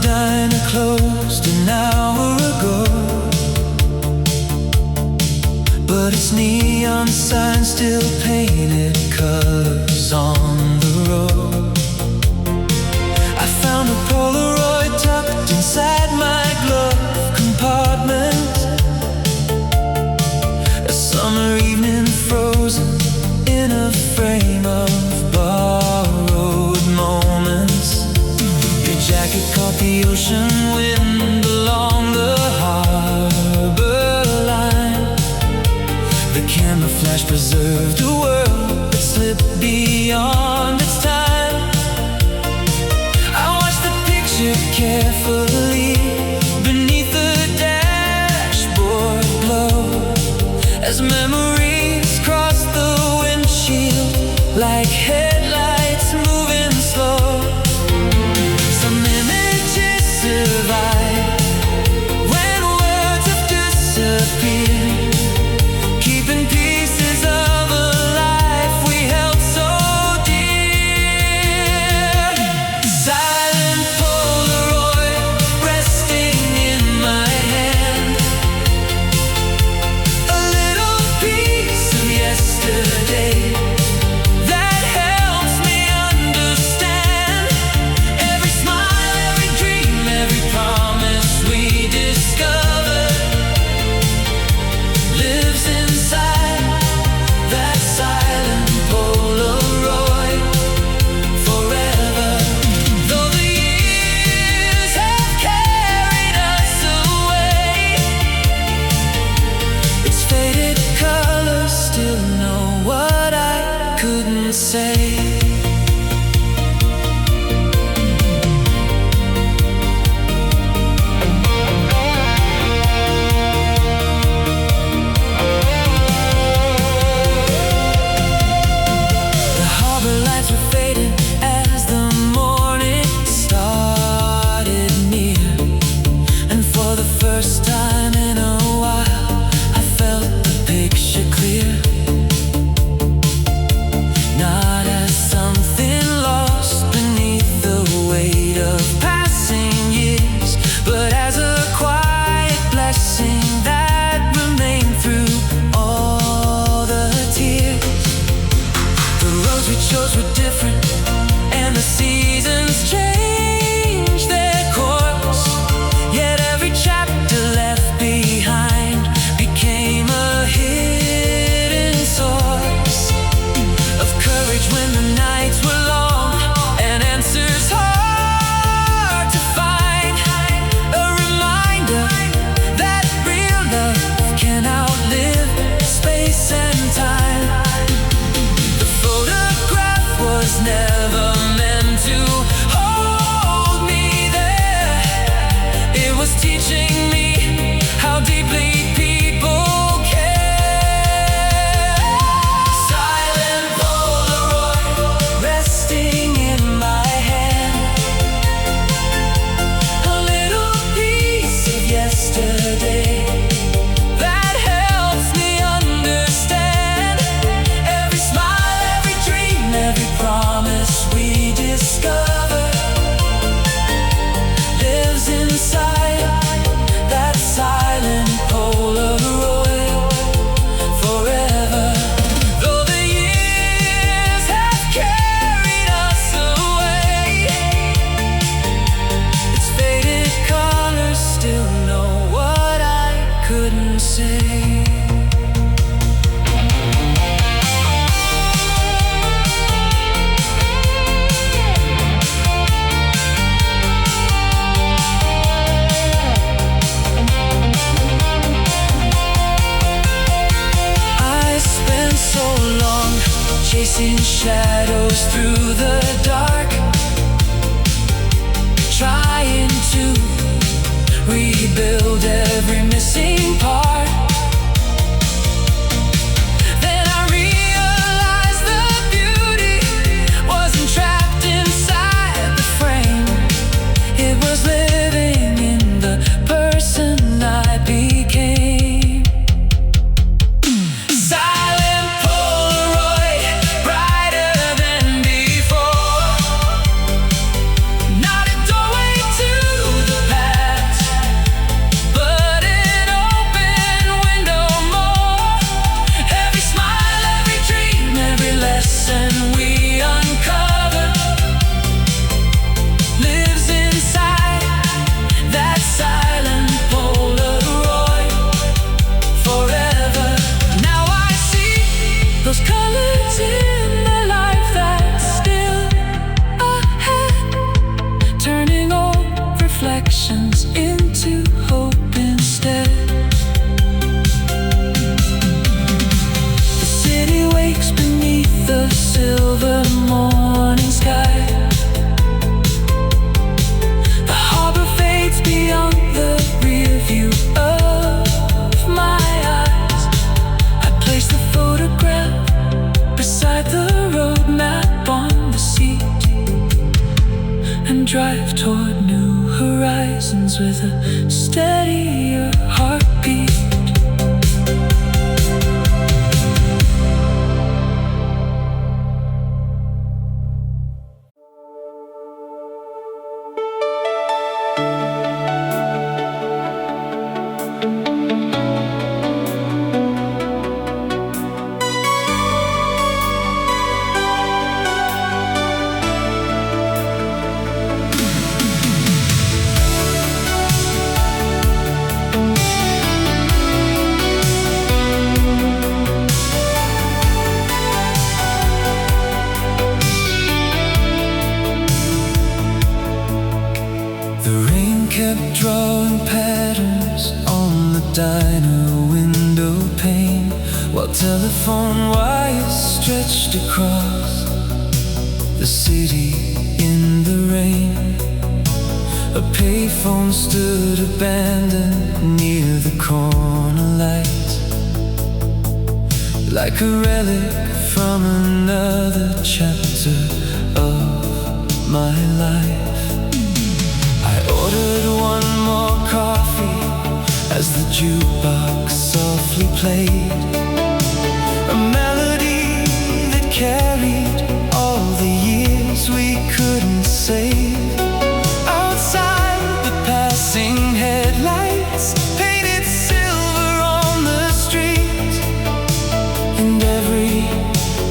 Diner closed an hour ago, but its neon sign still painted colors on the road. I found a Polaroid tucked inside my glove compartment. A summer evening frozen in a frame of borrowed moments. Jacket caught the ocean wind along the harbor line. The camera flash preserved a world that slipped beyond its time. I watched the picture carefully beneath the dashboard glow, as memories crossed the windshield like headlights moving slow. Survive when words have disappeared, keeping pieces of a life we held so dear. Silent Polaroid resting in my hand, a little piece of yesterday that helps me understand every smile, every dream, every promise we discovered lives inside that silent Polaroid forever. Though the years have carried us away, its faded colors still know what I couldn't say. As the morning started near, and for the first time in a while I felt the picture clear. Not as sun chasing shadows through the dark, trying to rebuild every missing part. Then I realized the beauty wasn't trapped inside the frame. It was living in the person I became. Silent Polaroid, brighter than before. Not a doorway to the past, but an open window more. Every smile, every dream, every lesson we uncover lives inside that silent Polaroid forever. Now I see those colors in the life that's still ahead, turning old reflections into hope instead. The city wakes beneath the silver morning sky. The harbor fades beyond the rear view of my eyes. I place the photograph beside the road map on the seat and drive toward new horizons with a steadier heartbeat. The rain kept drawing patterns on the diner window pane, while telephone wires stretched across the city in the rain. A payphone stood abandoned near the corner light, like a relic from another chapter of my life. I ordered one more coffee as the jukebox softly played a melody that carried all the years we couldn't save. Outside, the passing headlights painted silver on the street, and every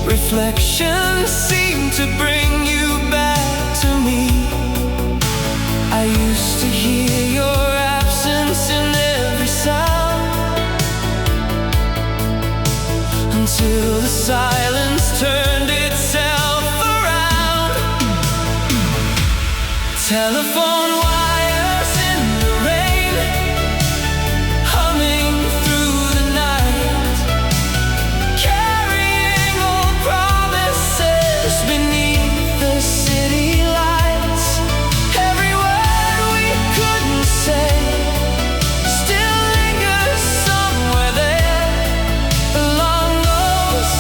reflection seemed to bring you back to me. I used to hear your absence in every sound, until the silence turned itself around. Telephone wires in the rain, humming through the night, carrying old promises beneath the city lights. Every word we couldn't say still lingers somewhere there along those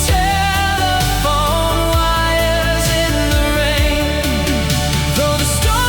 telephone wires in the rain. Though the storm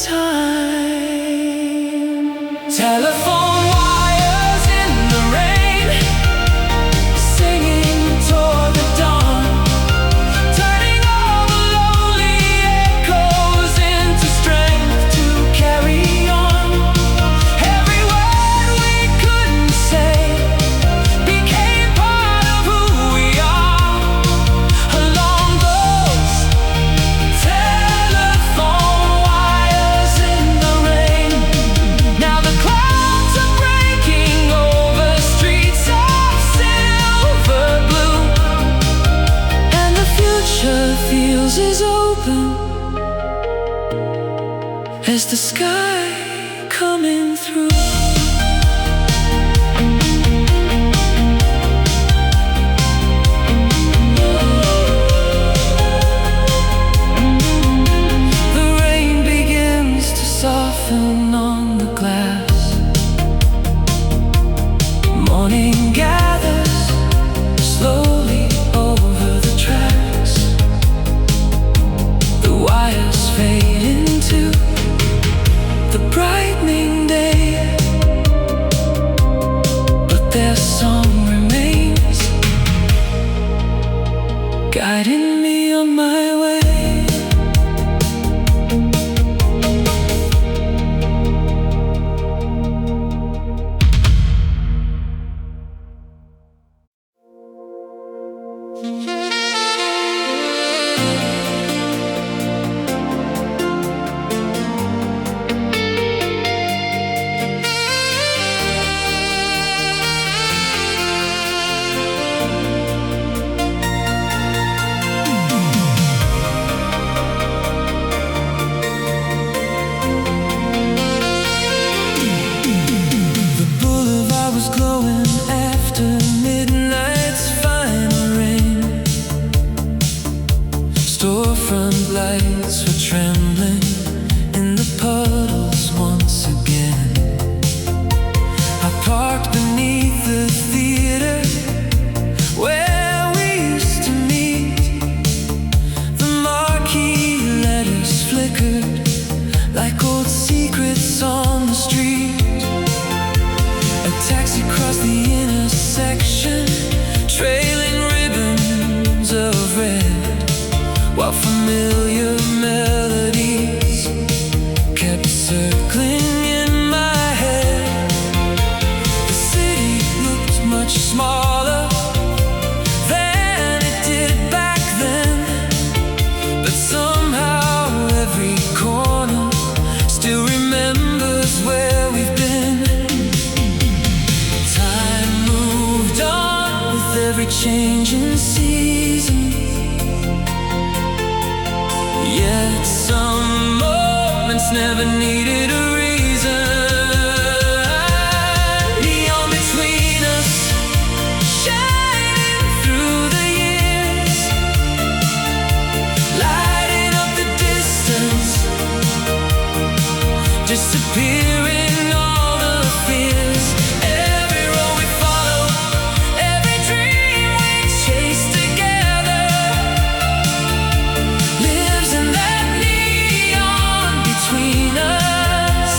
time. Telephone wires in the rain, singing toward the dawn, turning all the lonely echoes into strength to carry on. Every word we couldn't say became part of who we are. Along those telephone wires in the rain, now the clouds are breaking over streets of silver blue, and the future feels as open as the sky coming through. The rain begins to soften on the glass. Morning gathers slowly over the tracks. The wires fade into the brightening day, but their song remains, guiding me on my way. The boulevard was glowing after midnight's final rain. Storefront lights were trembling in the puddles once again. I parked beneath the theater where we used to meet. The marquee letters flickered like old secrets on the street. A taxi crossed the intersection, trailing ribbons of red, while familiar melodies kept circling in my head. The city looked much smaller than it did back then, but somehow every corner still remembers where we've been. Time moved on with every change in season, yet some moments never needed a reason. Neon between us, shining through the years, lighting up the distance, disappearing all the fears. Every road we follow, every dream we chase together, lives in that neon between us.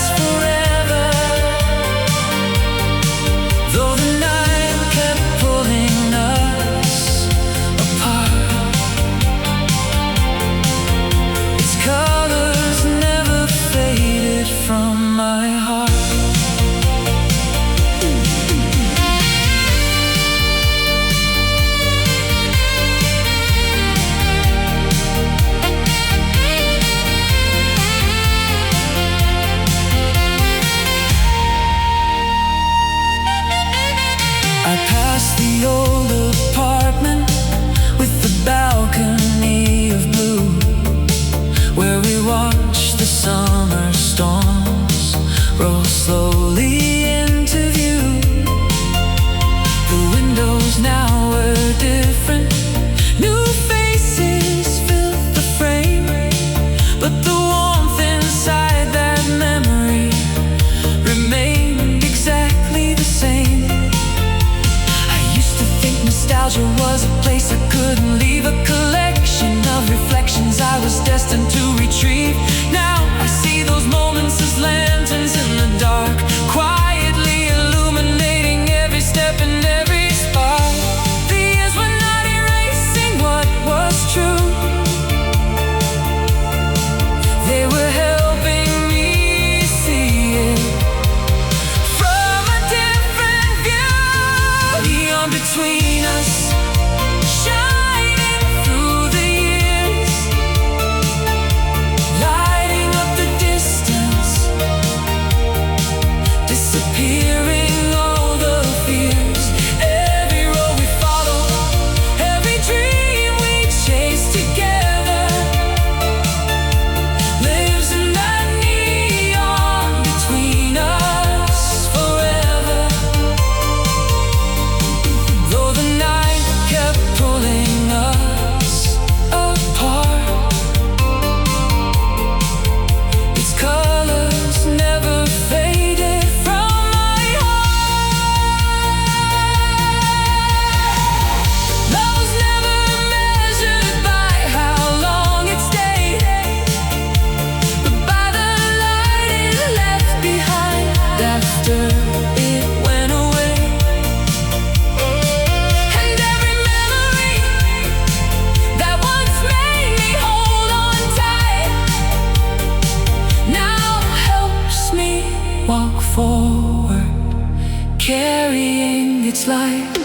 streets like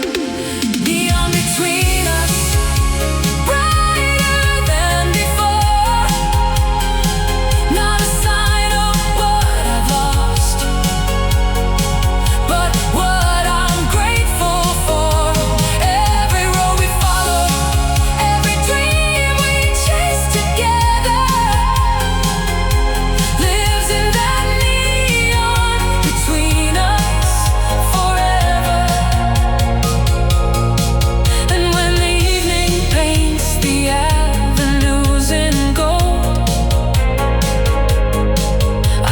neon between us, brighter than before. Not a sign of what I've lost, but what I'm grateful for. Every road we follow, every dream we chase together, lives in that neon between us forever. And when the evening paints the avenues in gold,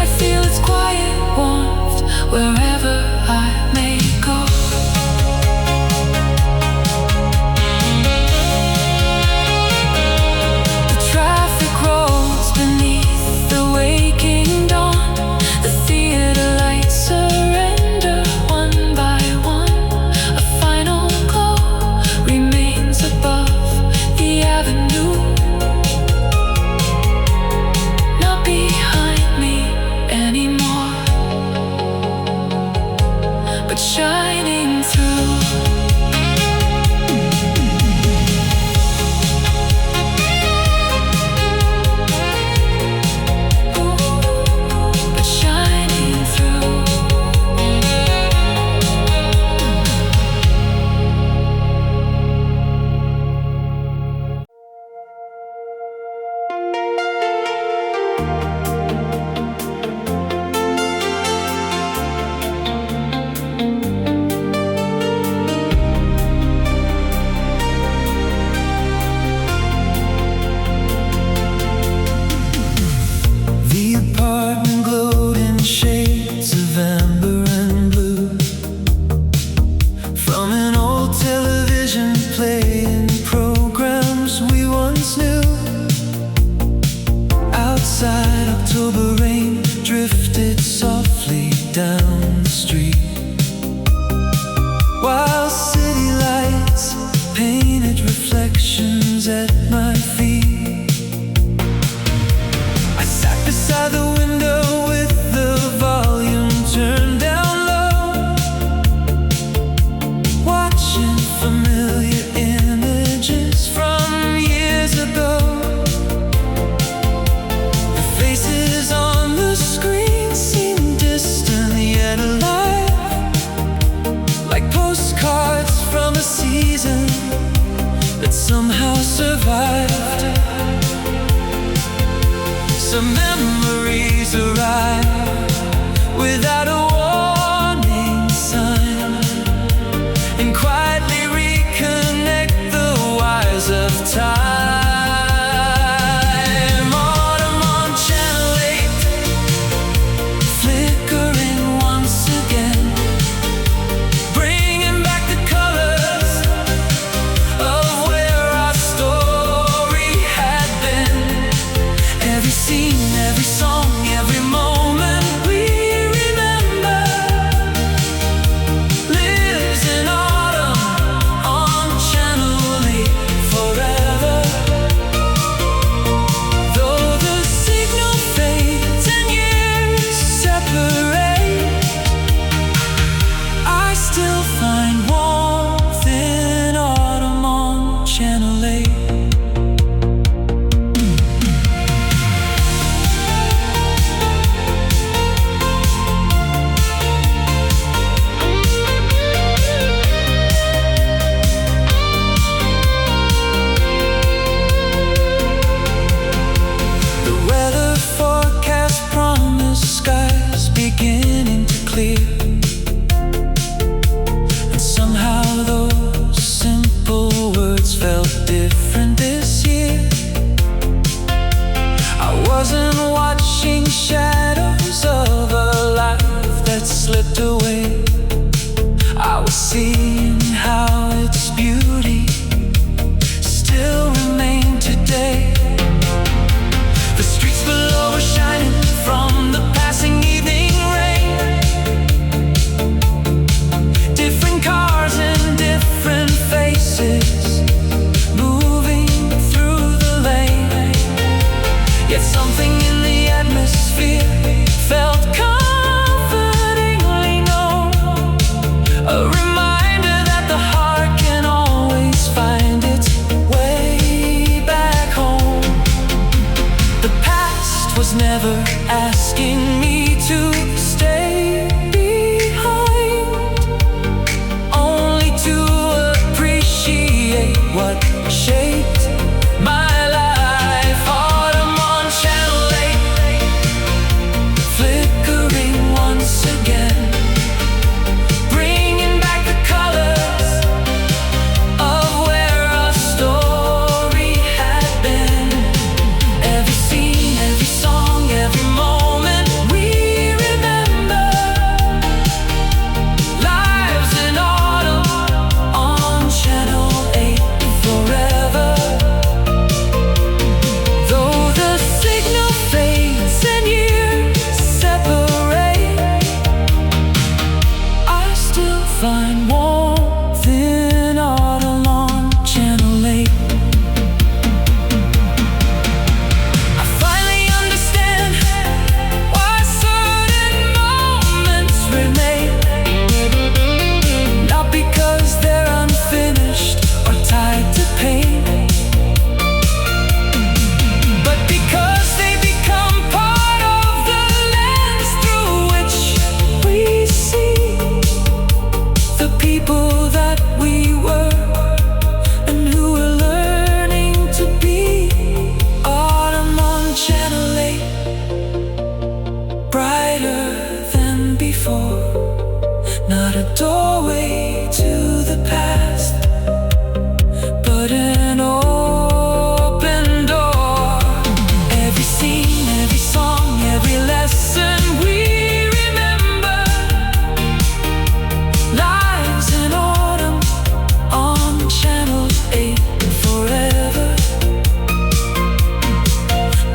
I feel its quiet warmth wherever I may go. The traffic rolls beneath the waking dawn. The theater lights surrender one by one. A final glow remains above the avenue, not behind me anymore, but shining through. But shining through. The apartment glowed in shades of amber and blue, from an old television playing programs we once knew. Outside, October rain drifted softly down the street, while city lights painted reflections at my feet. I sat beside the window with the volume turned down low, watching familiar images from years ago. The faces on the screen seem distant yet alive, like postcards from a season that somehow survived. Some memories arrive without a warning sign, and quietly reconnect the wires of time. Autumn on Channel 8, flickering once again, bringing back the colors of where our story had been. Every scene, every song, every moment we remember lives in autumn on Channel 8 forever. Though the signal fades and years separate, I still find warmth in autumn on Channel 8. The weather forecast promised skies beginning to clear, and somehow those simple words felt different this year. I wasn't watching shadows of a life that slipped away. I was seeing how its beauty still remained today. The streets below were shining from the passing evening rain. Different cars and different faces moving through the lane, yet something in the atmosphere felt comfortingly known. A reminder was never asking me to stay behind, only to appreciate what shaped my life. Autumn on Channel 8, flickering once again, bringing back the colors of where our story had been. Every scene, every song, every moment we remember. Lives in autumn on Channel 8 forever. Though the signal fades and years separate, I still find warmth in autumn on Channel 8. I finally understand why certain moments remain, not because they're unfinished or tied to pain, but because they become part of the lens through which we see the people that we were and who we're learning to be. Autumn on Channel 8, brighter than before, not a doorway to the past, but an open door. Every scene, every song, every lesson we remember. Lives in autumn on Channel 8 forever.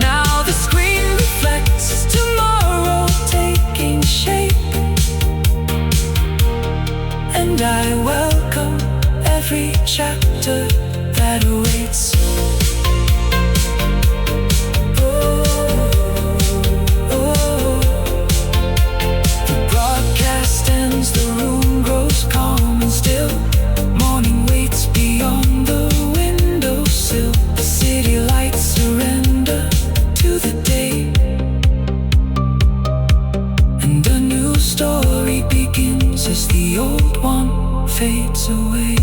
Now the screen reflects tomorrow taking shape, and I welcome every chapter that awaits. The broadcast ends, the room grows calm and still. Morning waits beyond the windowsill. The city lights surrender to the day, and a new story begins as the old one fades away.